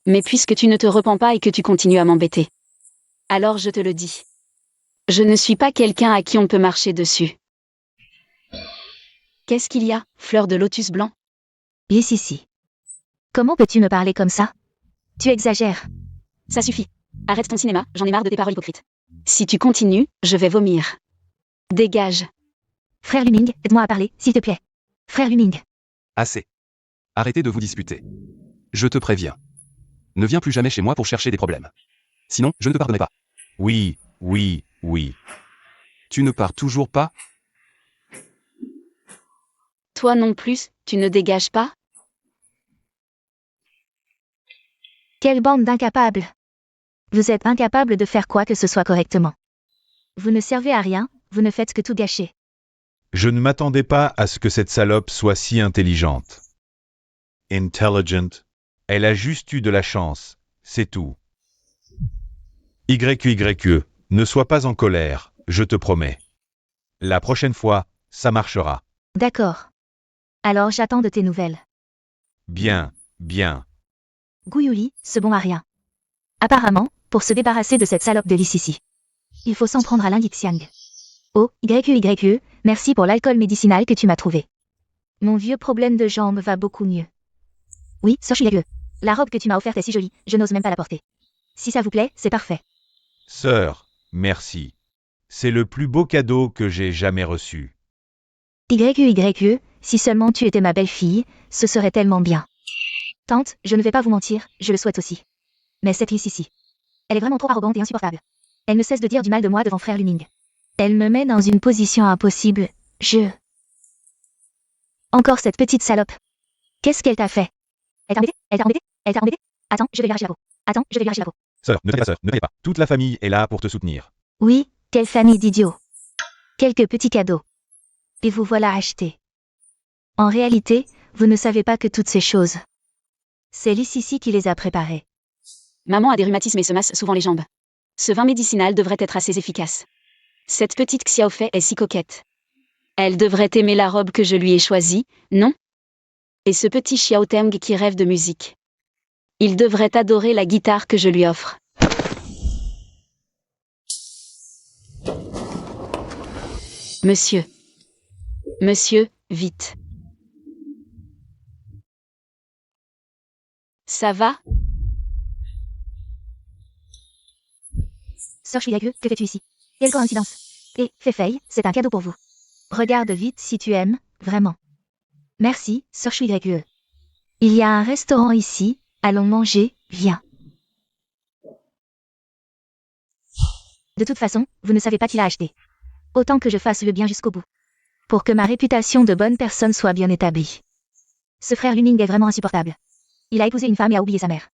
A: Mais puisque tu ne te repens pas et que tu continues à m'embêter. Alors je te le dis. Je ne suis pas quelqu'un à qui on peut marcher dessus. Qu'est-ce qu'il y a, fleur de lotus blanc?
D: Ici. Comment peux-tu me parler comme ça? Tu exagères.
A: Ça suffit. Arrête ton cinéma, j'en ai marre de tes paroles hypocrites. Si tu continues, je vais vomir. Dégage.
D: Frère Luming, aide-moi à parler, s'il te plaît. Frère Luming.
B: Assez. Arrêtez de vous disputer. Je te préviens. Ne viens plus jamais chez moi pour chercher des problèmes. Sinon, je ne te pardonnerai pas.
C: oui.
B: Tu ne pars toujours pas?
A: Toi non plus, tu ne dégages pas?
D: Quelle bande d'incapables. Vous êtes incapables de faire quoi que ce soit correctement. Vous ne servez à rien, vous ne faites que tout gâcher.
C: Je ne m'attendais pas à ce que cette salope soit si intelligente. Intelligent. Elle a juste eu de la chance, c'est tout. YQYE, ne sois pas en colère, je te promets. La prochaine fois, ça marchera.
D: D'accord. Alors j'attends de tes nouvelles.
C: Bien.
D: Gouyouli, ce bon à rien. Apparemment, pour se débarrasser de cette salope de Lississi. Il faut s'en prendre à Lingixiang. Oh, YQYE, merci pour l'alcool médicinal que tu m'as trouvé. Mon vieux problème de jambes va beaucoup mieux. Oui, Sœur Shigague. La robe que tu m'as offerte est si jolie, je n'ose même pas la porter. Si ça vous plaît, c'est parfait.
C: Sœur, merci. C'est le plus beau cadeau que j'ai jamais reçu.
D: YQYE, si seulement tu étais ma belle-fille, ce serait tellement bien. Tante, je ne vais pas vous mentir, je le souhaite aussi. Mais cette Lississi. Elle est vraiment trop arrogante et insupportable. Elle ne cesse de dire du mal de moi devant frère Luming. Elle me met dans une position impossible, Encore cette petite salope. Qu'est-ce qu'elle t'a fait? Elle t'a embêté? Attends, je vais vérifier la peau.
C: Sœur, ne t'inquiète pas. Toute la famille est là pour te soutenir.
D: Oui, quelle famille d'idiots. Quelques petits cadeaux. Et vous voilà achetés. En réalité, vous ne savez pas que toutes ces choses. C'est Lississi qui les a préparées.
A: Maman a des rhumatismes et se masse souvent les jambes. Ce vin médicinal devrait être assez efficace. Cette petite Xiaofei est si coquette. Elle devrait aimer la robe que je lui ai choisie, non? Et ce petit Xiao Teng qui rêve de musique. Il devrait adorer la guitare que je lui offre. Monsieur. Monsieur, vite. Ça va?
D: Sœur Shuigaku, que fais-tu ici? Quelle coïncidence. Et, Fei, c'est un cadeau pour vous. Regarde vite si tu aimes, vraiment. Merci, Sœur Shuigaku. Il y a un restaurant ici, allons manger, viens. De toute façon, vous ne savez pas qui l'a acheté. Autant que je fasse le bien jusqu'au bout. Pour que ma réputation de bonne personne soit bien établie. Ce frère Luning est vraiment insupportable. Il a épousé une femme et a oublié sa mère.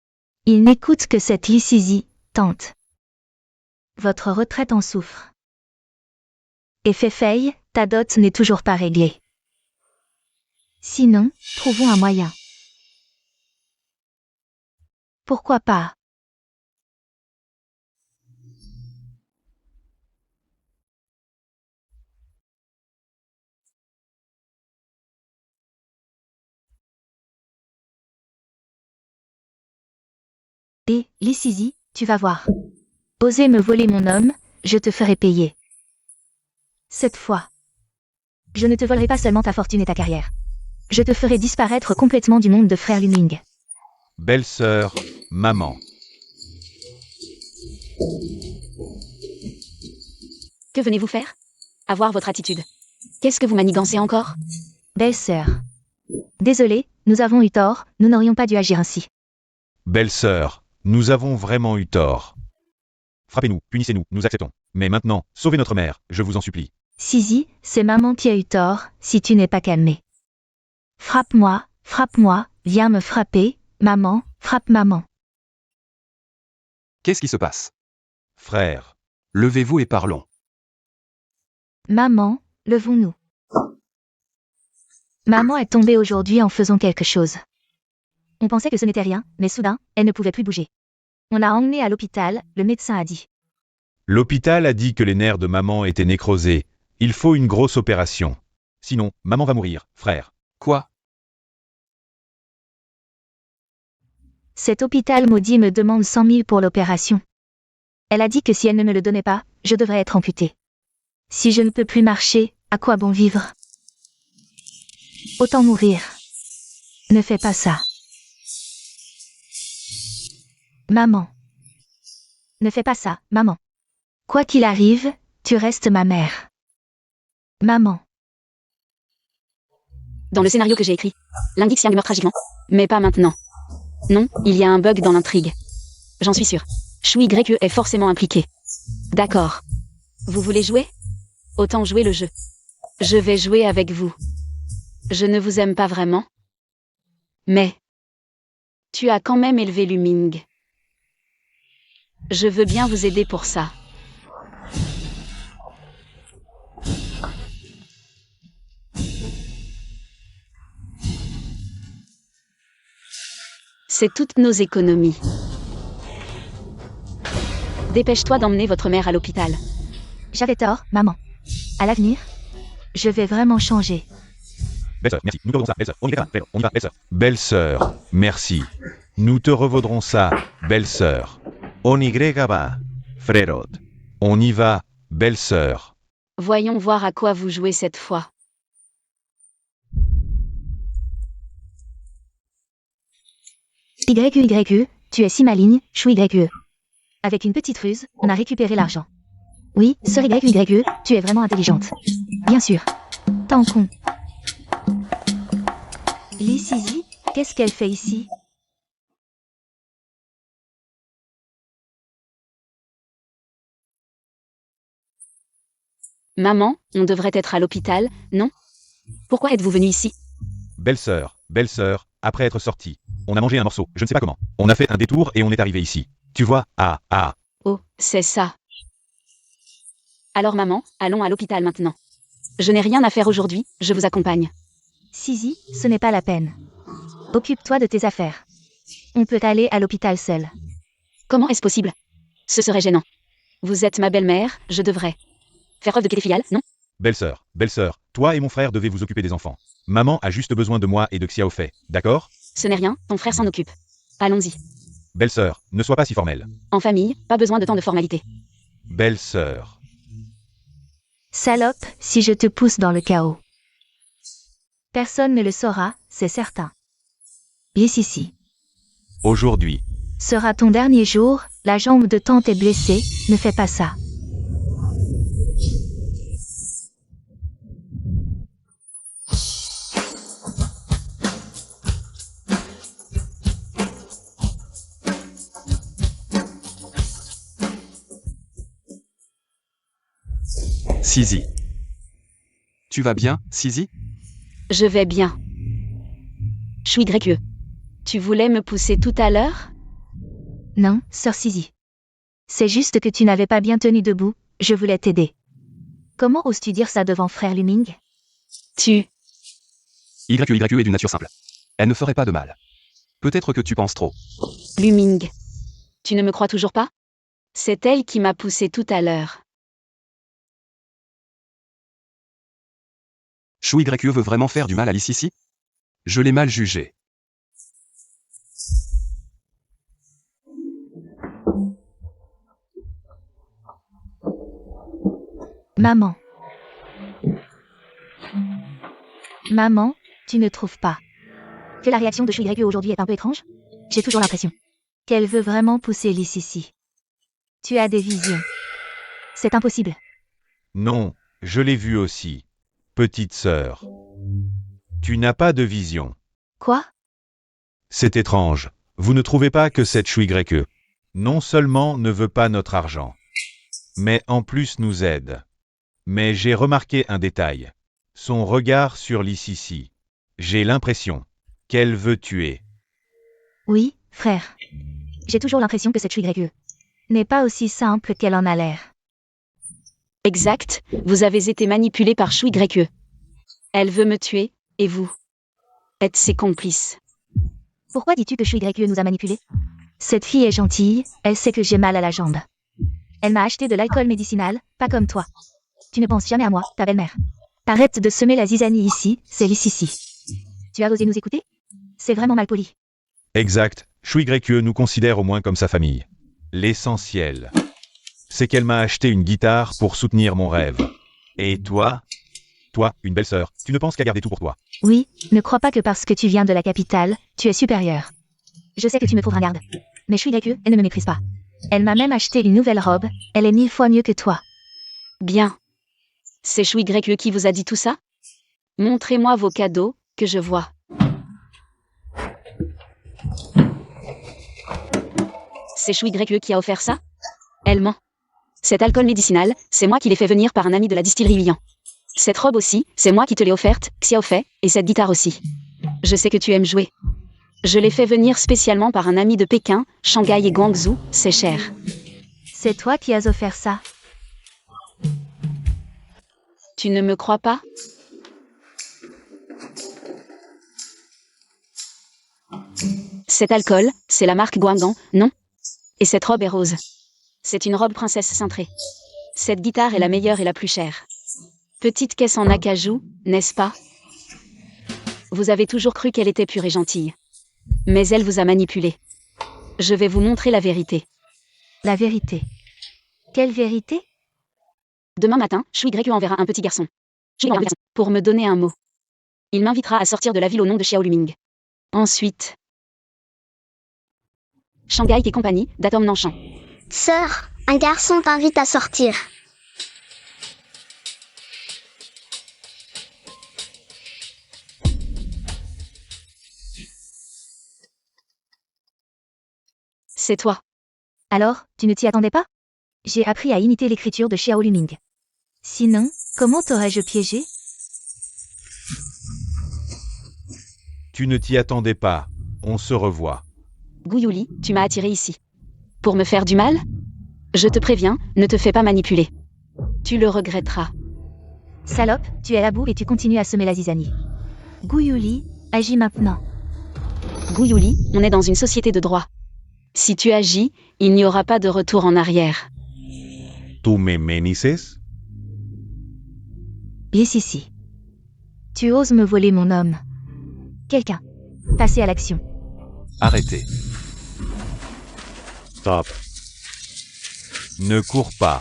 D: Il n'écoute que cette Lisizi, tante. Votre retraite en souffre. Et Fei, ta dot n'est toujours pas réglée. Sinon, trouvons un moyen. Pourquoi pas? Et, Lisizi, tu vas voir. Osez me voler mon homme, je te ferai payer. Cette fois. Je ne te volerai pas seulement ta fortune et ta carrière. Je te ferai disparaître complètement du monde de frère Luning.
C: Belle-sœur, maman.
A: Que venez-vous faire? Avoir votre attitude. Qu'est-ce que vous manigancez encore?
D: Belle-sœur. Désolé, nous avons eu tort, nous n'aurions pas dû agir ainsi.
C: Belle-sœur, nous avons vraiment eu tort. Frappez-nous, punissez-nous, nous acceptons. Mais maintenant, sauvez notre mère, je vous en supplie.
D: Sizi, c'est maman qui a eu tort, si tu n'es pas calmé. Frappe-moi, viens me frapper, maman, frappe maman.
B: Qu'est-ce qui se passe?
C: Frère,
B: Levez-vous et parlons.
D: Maman, levons-nous. Maman est tombée aujourd'hui en faisant quelque chose. On pensait que ce n'était rien, mais soudain, elle ne pouvait plus bouger. On l'a emmenée à l'hôpital, le médecin a dit.
C: l'hôpital a dit que les nerfs de maman étaient nécrosés. Il faut une grosse opération. Sinon, maman va mourir, frère.
B: Quoi?
D: Cet hôpital maudit me demande 100 000 pour l'opération. Elle a dit que si elle ne me le donnait pas, je devrais être amputée. Si je ne peux plus marcher, à quoi bon vivre? Autant mourir. Ne fais pas ça. Maman. Ne fais pas ça, maman. Quoi qu'il arrive, tu restes ma mère. Maman.
A: Dans le scénario que j'ai écrit, Lindy Xiang meurt tragiquement. Mais pas maintenant. Non, il y a un bug dans l'intrigue. J'en suis sûre. Shui Greque est forcément impliqué. D'accord. Vous voulez jouer? Autant jouer le jeu. Je vais jouer avec vous. Je ne vous aime pas vraiment. Mais tu as quand même élevé Luming. Je veux bien vous aider pour ça. C'est toutes nos économies. Dépêche-toi d'emmener votre mère à l'hôpital.
D: J'avais tort, maman. À l'avenir, je vais vraiment changer.
C: Belle-sœur, merci. Nous te revaudrons ça, belle-sœur. On y va, belle-sœur. Belle-sœur, merci. Nous te revaudrons ça, belle-sœur. On y va, frérot. On y va, belle-sœur.
A: Voyons voir à quoi vous jouez cette fois.
D: YU, tu es si maligne, chou YU. Avec une petite ruse, on a récupéré l'argent. Oui, sœur YU, tu es vraiment intelligente. Bien sûr. Tant con. Lisizi, qu'est-ce qu'elle fait ici?
A: Maman, on devrait être à l'hôpital, non? Pourquoi êtes-vous venue ici?
C: Belle-sœur, après être sorti. On a mangé un morceau, je ne sais pas comment. On a fait un détour et on est arrivé ici. Tu vois,
A: Oh, c'est ça. Alors maman, allons à l'hôpital maintenant. Je n'ai rien à faire aujourd'hui, je vous accompagne.
D: Sizi, ce n'est pas la peine. Occupe-toi de tes affaires. On peut aller à l'hôpital seul.
A: Comment est-ce possible? Ce serait gênant. Vous êtes ma belle-mère, je devrais faire preuve de piété filiale, non?
C: Belle-sœur, toi et mon frère devez vous occuper des enfants. Maman a juste besoin de moi et de Xiaofei, d'accord?
A: Ce n'est rien, ton frère s'en occupe. Allons-y.
C: Belle-sœur, ne sois pas si formelle.
A: En famille, pas besoin de tant de formalités.
C: Belle-sœur.
D: Salope, si je te pousse dans le chaos. Personne ne le saura, c'est certain. Ici.
C: Aujourd'hui.
D: Sera ton dernier jour, la jambe de tante est blessée, ne fais pas ça.
B: Sisi. Tu vas bien, Sisi?
A: Je vais bien. Choui Gréquieux. Tu voulais me pousser tout à l'heure?
D: Non, sœur Sisi. C'est juste que tu n'avais pas bien tenu debout, je voulais t'aider. Comment oses-tu dire ça devant frère Luming?
B: YYE est d'une nature simple. Elle ne ferait pas de mal. Peut-être que tu penses trop.
A: Luming. Tu ne me crois toujours pas? C'est elle qui m'a poussé tout à l'heure.
B: Choui Gréquieux veut vraiment faire du mal à Lissisi? Je l'ai mal jugé.
D: Maman. Maman, tu ne trouves pas que la réaction de Choui Gréquieux aujourd'hui est un peu étrange? J'ai toujours l'impression qu'elle veut vraiment pousser Lissisi. Tu as des visions. C'est impossible.
C: Non, je l'ai vu aussi. Petite sœur. Tu n'as pas de vision.
D: Quoi?
C: C'est étrange. Vous ne trouvez pas que cette Choui Gréquieux, non seulement ne veut pas notre argent, mais en plus nous aide. Mais j'ai remarqué un détail. Son regard sur Lissisi. J'ai l'impression qu'elle veut tuer.
D: Oui, frère. J'ai toujours l'impression que cette Choui Gréquieux n'est pas aussi simple qu'elle en a l'air.
A: Exact, vous avez été manipulé par Choui Gréquieux. Elle veut me tuer, et vous êtes ses complices.
D: Pourquoi dis-tu que Choui Gréquieux nous a manipulés? Cette fille est gentille, elle sait que j'ai mal à la jambe. Elle m'a acheté de l'alcool médicinal, pas comme toi. Tu ne penses jamais à moi, ta belle-mère. Arrête de semer la zizanie ici, c'est ici. Tu as osé nous écouter? C'est vraiment mal poli.
C: Exact, Choui Gréquieux nous considère au moins comme sa famille. L'essentiel, c'est qu'elle m'a acheté une guitare pour soutenir mon rêve. Et toi? Toi, une belle sœur, tu ne penses qu'à garder tout pour toi.
D: Oui, ne crois pas que parce que tu viens de la capitale, tu es supérieur. Je sais que tu me trouves ringarde. Mais Choui Gréquieux, elle ne me méprise pas. Elle m'a même acheté une nouvelle robe, elle est 1000 fois mieux que toi.
A: Bien. C'est Choui Gréquieux qui vous a dit tout ça? Montrez-moi vos cadeaux, que je vois. C'est Choui Gréquieux qui a offert ça? Elle ment. Cet alcool médicinal, c'est moi qui l'ai fait venir par un ami de la distillerie Huillan. Cette robe aussi, c'est moi qui te l'ai offerte, Xiao Fei, et cette guitare aussi. Je sais que tu aimes jouer. Je l'ai fait venir spécialement par un ami de Pékin, Shanghai et Guangzhou, c'est cher.
D: C'est toi qui as offert ça.
A: Tu ne me crois pas? Cet alcool, c'est la marque Guangdong, non? Et cette robe est rose. C'est une robe princesse cintrée. Cette guitare est la meilleure et la plus chère. Petite caisse en acajou, n'est-ce pas? Vous avez toujours cru qu'elle était pure et gentille. Mais elle vous a manipulé. Je vais vous montrer la vérité.
D: La vérité. Quelle vérité?
A: Demain matin, Choui Gréquieux enverra un petit garçon. Pour me donner un mot. Il m'invitera à sortir de la ville au nom de Xiao Luming. Ensuite, Shanghai et compagnie, d'Atom Nanshan.
F: Sœur, un garçon t'invite à sortir.
A: C'est toi.
D: Alors, tu ne t'y attendais pas? J'ai appris à imiter l'écriture de Xiao Luming. Sinon, comment t'aurais-je piégé?
C: Tu ne t'y attendais pas. On se revoit.
A: Guiyuli, tu m'as attiré ici. Pour me faire du mal? Je te préviens, ne te fais pas manipuler. Tu le regretteras.
D: Salope, tu es à bout et tu continues à semer la zizanie. Guiyuli, agis maintenant.
A: Guiyuli, on est dans une société de droit. Si tu agis, il n'y aura pas de retour en arrière.
C: Tu me menices?
D: Ici. Tu oses me voler mon homme. Quelqu'un. Passez à l'action.
B: Arrêtez.
E: Stop.
C: Ne cours pas.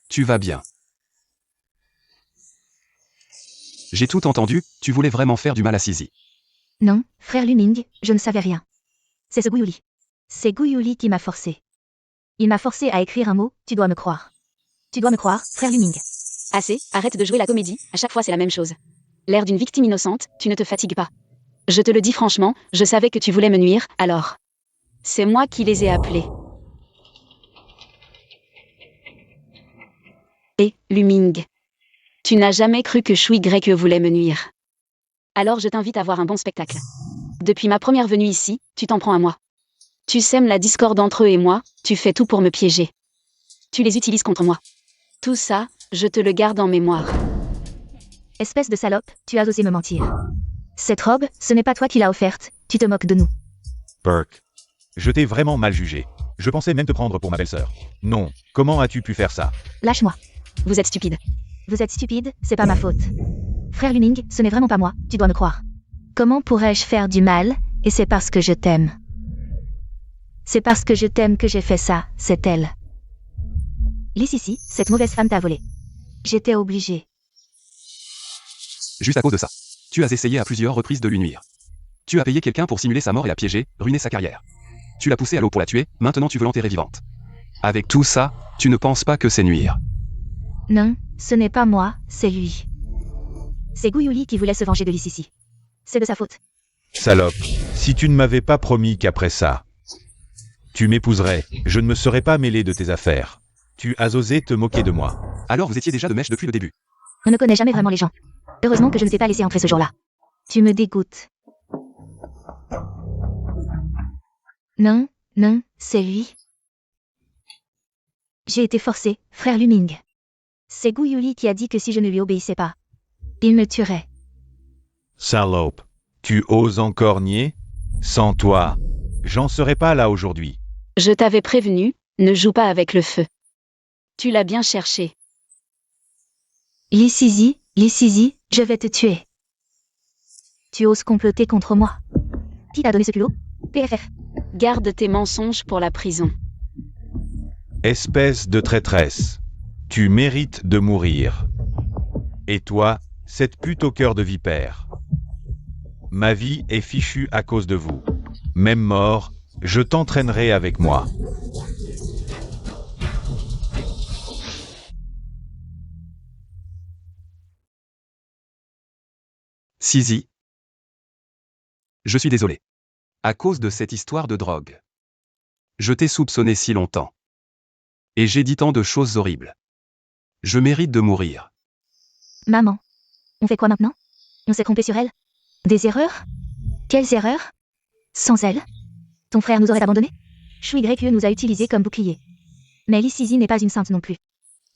B: Tu vas bien. J'ai tout entendu, tu voulais vraiment faire du mal à Sisi.
D: Non, frère Luming, je ne savais rien. C'est ce Gouyouli. C'est Gouyouli qui m'a forcé. Il m'a forcé à écrire un mot, tu dois me croire. Tu dois me croire, frère Luming.
A: Assez, arrête de jouer la comédie, à chaque fois c'est la même chose. L'air d'une victime innocente, tu ne te fatigues pas. Je te le dis franchement, je savais que tu voulais me nuire, alors. C'est moi qui les ai appelés. Et, Luming. Tu n'as jamais cru que Shui Greke voulait me nuire. Alors je t'invite à voir un bon spectacle. Depuis ma première venue ici, tu t'en prends à moi. Tu sèmes la discorde entre eux et moi, tu fais tout pour me piéger. Tu les utilises contre moi. Tout ça, je te le garde en mémoire.
D: Espèce de salope, tu as osé me mentir. Cette robe, ce n'est pas toi qui l'as offerte, tu te moques de nous.
C: Burke. Je t'ai vraiment mal jugé. Je pensais même te prendre pour ma belle-sœur. Non, comment as-tu pu faire ça?
D: Lâche-moi.
A: Vous êtes stupide.
D: Vous êtes stupide, c'est pas ma faute. Frère Luming, ce n'est vraiment pas moi, tu dois me croire. Comment pourrais-je faire du mal, et c'est parce que je t'aime. C'est parce que je t'aime que j'ai fait ça, c'est elle. Ici, cette mauvaise femme t'a volé. J'étais obligée.
B: Juste à cause de ça. Tu as essayé à plusieurs reprises de lui nuire. Tu as payé quelqu'un pour simuler sa mort et la piéger, ruiner sa carrière. Tu l'as poussée à l'eau pour la tuer, maintenant tu veux l'enterrer vivante. Avec tout ça, tu ne penses pas que c'est nuire.
D: Non, ce n'est pas moi, c'est lui. C'est Gouyouli qui voulait se venger de Ici. C'est de sa faute.
C: Salope, si tu ne m'avais pas promis qu'après ça, tu m'épouserais, je ne me serais pas mêlé de tes affaires. Tu as osé te moquer de moi.
B: Alors vous étiez déjà de mèche depuis le début.
D: On ne connaît jamais vraiment les gens. Heureusement que je ne t'ai pas laissé entrer ce jour-là. Tu me dégoûtes. Non, c'est lui. J'ai été forcée, frère Luming. C'est Gouyouli qui a dit que si je ne lui obéissais pas, il me tuerait.
E: Salope.
C: Tu oses encore nier? Sans toi, j'en serais pas là aujourd'hui.
A: Je t'avais prévenu, ne joue pas avec le feu. Tu l'as bien cherché.
D: Ici, je vais te tuer. Tu oses comploter contre moi. Qui t'a donné ce culot? PFF.
A: Garde tes mensonges pour la prison.
C: Espèce de traîtresse. Tu mérites de mourir. Et toi, cette pute au cœur de vipère. Ma vie est fichue à cause de vous. Même mort, je t'entraînerai avec moi.
B: Sisi. Je suis désolé. À cause de cette histoire de drogue. Je t'ai soupçonné si longtemps. Et j'ai dit tant de choses horribles. Je mérite de mourir.
D: Maman. On fait quoi maintenant? On s'est trompé sur elle? Des erreurs? Quelles erreurs? Sans elle? Ton frère nous aurait abandonnés? Shui Greke nous a utilisés comme bouclier. Mais Ici n'est pas une sainte non plus.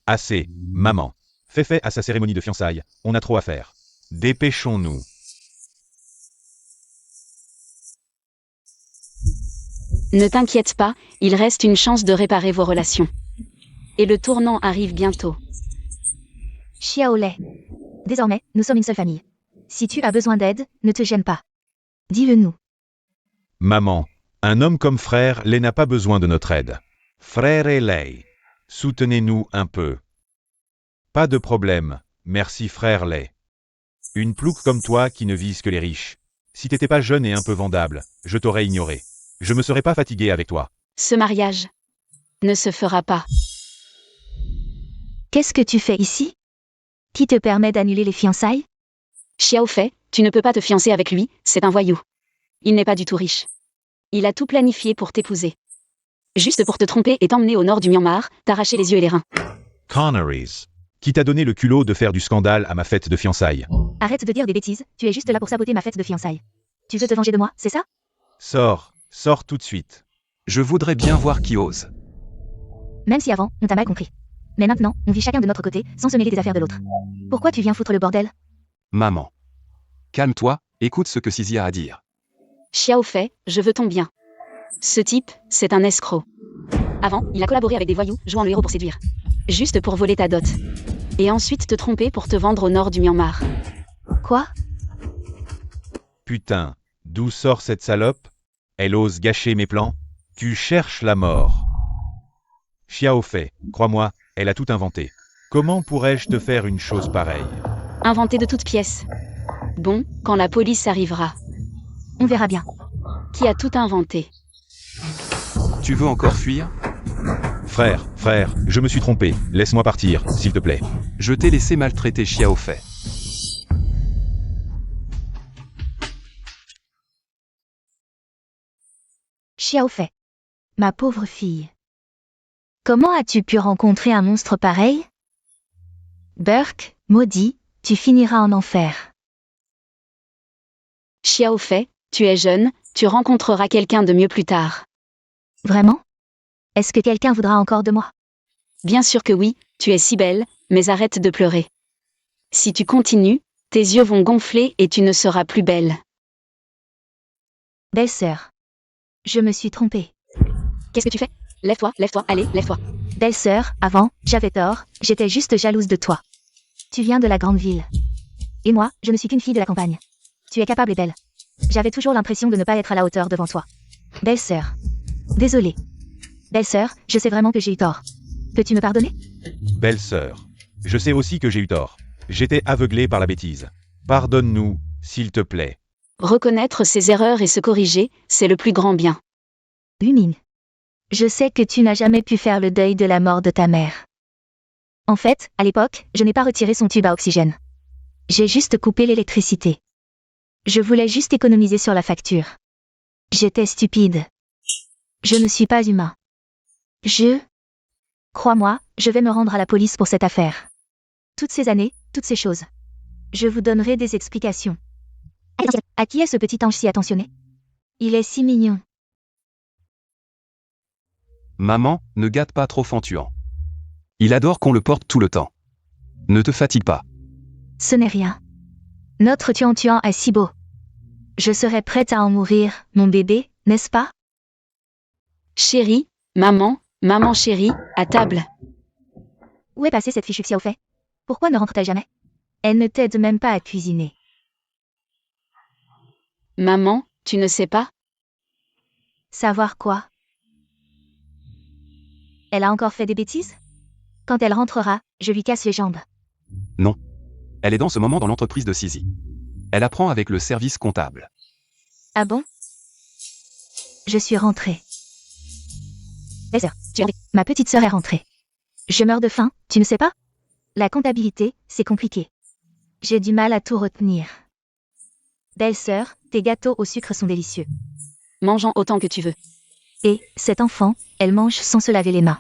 C: Assez, maman. Fais fait à sa cérémonie de fiançailles, on a trop à faire. Dépêchons-nous.
A: Ne t'inquiète pas, il reste une chance de réparer vos relations. Et le tournant arrive bientôt.
D: Xiaolei. Désormais, nous sommes une seule famille. Si tu as besoin d'aide, ne te gêne pas. Dis-le nous.
C: Maman, un homme comme frère Lei n'a pas besoin de notre aide. Frère Lei, soutenez-nous un peu. Pas de problème, merci frère Lei. Une plouque comme toi qui ne vise que les riches. Si t'étais pas jeune et un peu vendable, je t'aurais ignoré. Je me serais pas fatigué avec toi.
A: Ce mariage ne se fera pas.
D: Qu'est-ce que tu fais ici? Qui te permet d'annuler les fiançailles?
A: Xiao Fei, tu ne peux pas te fiancer avec lui, c'est un voyou. Il n'est pas du tout riche. Il a tout planifié pour t'épouser. Juste pour te tromper et t'emmener au nord du Myanmar, t'arracher les yeux et les reins.
E: Conneries.
C: Qui t'a donné le culot de faire du scandale à ma fête de fiançailles?
D: Arrête de dire des bêtises, tu es juste là pour saboter ma fête de fiançailles. Tu veux te venger de moi, c'est ça?
C: Sors tout de suite.
B: Je voudrais bien voir qui ose.
D: Même si avant, on t'a mal compris. Mais maintenant, on vit chacun de notre côté, sans se mêler des affaires de l'autre. Pourquoi tu viens foutre le bordel?
B: Maman. Calme-toi, écoute ce que Sisi a à dire.
A: Xiao Fei, je veux ton bien. Ce type, c'est un escroc. Avant, il a collaboré avec des voyous, jouant le héros pour séduire. Juste pour voler ta dot. Et ensuite te tromper pour te vendre au nord du Myanmar.
D: Quoi?
C: Putain, D'où sort cette salope? Elle ose gâcher mes plans? Tu cherches la mort. Xiao Fei, crois-moi, elle a tout inventé. Comment pourrais-je te faire une chose pareille?
A: Inventé de toutes pièces. Bon, quand la police arrivera.
D: On verra bien.
A: Qui a tout inventé?
B: Tu veux encore fuir?
C: Frère, je me suis trompé. Laisse-moi partir, s'il te plaît.
B: Je t'ai laissé maltraiter Xiao Fei.
D: Xiao Fei. Ma pauvre fille. Comment as-tu pu rencontrer un monstre pareil? Burke, maudit, tu finiras en enfer.
A: Xiao Fei, tu es jeune, tu rencontreras quelqu'un de mieux plus tard.
D: Vraiment? Est-ce que quelqu'un voudra encore de moi?
A: Bien sûr que oui, tu es si belle, mais arrête de pleurer. Si tu continues, tes yeux vont gonfler et tu ne seras plus belle.
D: Belle-sœur. Je me suis trompée.
A: Qu'est-ce que tu fais? Lève-toi, allez, lève-toi.
D: Belle-sœur, avant, j'avais tort, j'étais juste jalouse de toi. Tu viens de la grande ville. Et moi, je ne suis qu'une fille de la campagne. Tu es capable et belle. J'avais toujours l'impression de ne pas être à la hauteur devant toi. Belle-sœur. Désolée. Belle-sœur, je sais vraiment que j'ai eu tort. Peux-tu me pardonner?
C: Belle-sœur, je sais aussi que j'ai eu tort. J'étais aveuglé par la bêtise. Pardonne-nous, s'il te plaît.
A: Reconnaître ses erreurs et se corriger, c'est le plus grand bien.
D: Lumine. Je sais que tu n'as jamais pu faire le deuil de la mort de ta mère. En fait, à l'époque, je n'ai pas retiré son tube à oxygène. J'ai juste coupé l'électricité. Je voulais juste économiser sur la facture. J'étais stupide. Je ne suis pas humain. Crois-moi, je vais me rendre à la police pour cette affaire. Toutes ces années, toutes ces choses. Je vous donnerai des explications. À qui est ce petit ange si attentionné? Il est si mignon.
B: Maman, ne gâte pas trop Fantuan. Il adore qu'on le porte tout le temps. Ne te fatigue pas.
D: Ce n'est rien. Notre Tuan est si beau. Je serais prête à en mourir, mon bébé, n'est-ce pas?
A: Chérie, maman chérie, à table.
D: Où est passée cette fichue Xiao Fei? Pourquoi ne rentre-t-elle jamais? Elle ne t'aide même pas à cuisiner.
A: Maman, tu ne sais pas?
D: Savoir quoi? Elle a encore fait des bêtises? Quand elle rentrera, je lui casse les jambes.
B: Non. Elle est dans ce moment dans l'entreprise de Sisi. Elle apprend avec le service comptable.
D: Ah bon? Je suis rentrée. Belle-sœur, tu es rentrée. Ma petite sœur est rentrée. Je meurs de faim, tu ne sais pas? La comptabilité, c'est compliqué. J'ai du mal à tout retenir. Belle-sœur, tes gâteaux au sucre sont délicieux.
A: Mangeant autant que tu veux.
D: Et, cet enfant, elle mange sans se laver les mains.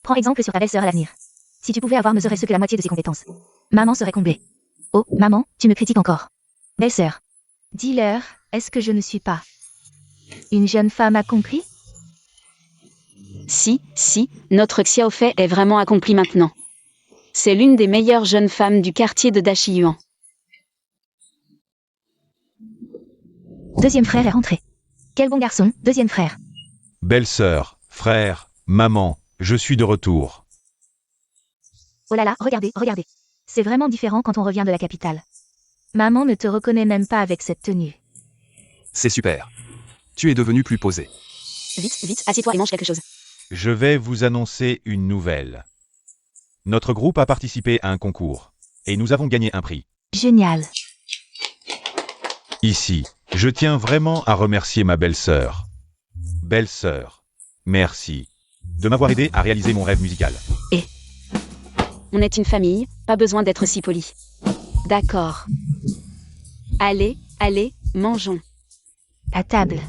D: Prends exemple sur ta belle-sœur à l'avenir. Si tu pouvais avoir ne serait-ce que la moitié de ses compétences. Maman serait comblée. Oh, maman, tu me critiques encore. Belle-sœur. Dis-leur, est-ce que je ne suis pas une jeune femme accomplie?
A: Si, notre Xiao Fei est vraiment accomplie maintenant. C'est l'une des meilleures jeunes femmes du quartier de Dachiyuan.
D: Deuxième frère est rentré. Quel bon garçon, deuxième frère.
C: Belle-sœur, frère, maman, je suis de retour.
D: Oh là là, regardez. C'est vraiment différent quand on revient de la capitale. Maman ne te reconnaît même pas avec cette tenue.
B: C'est super. Tu es devenu plus posé.
A: Vite, assieds-toi et mange quelque chose.
C: Je vais vous annoncer une nouvelle. Notre groupe a participé à un concours. Et nous avons gagné un prix.
D: Génial.
C: Ici, je tiens vraiment à remercier ma belle-sœur. Belle-sœur, merci de m'avoir aidé à réaliser mon rêve musical.
A: On est une famille, pas besoin d'être si poli. D'accord. Allez, mangeons.
D: À table.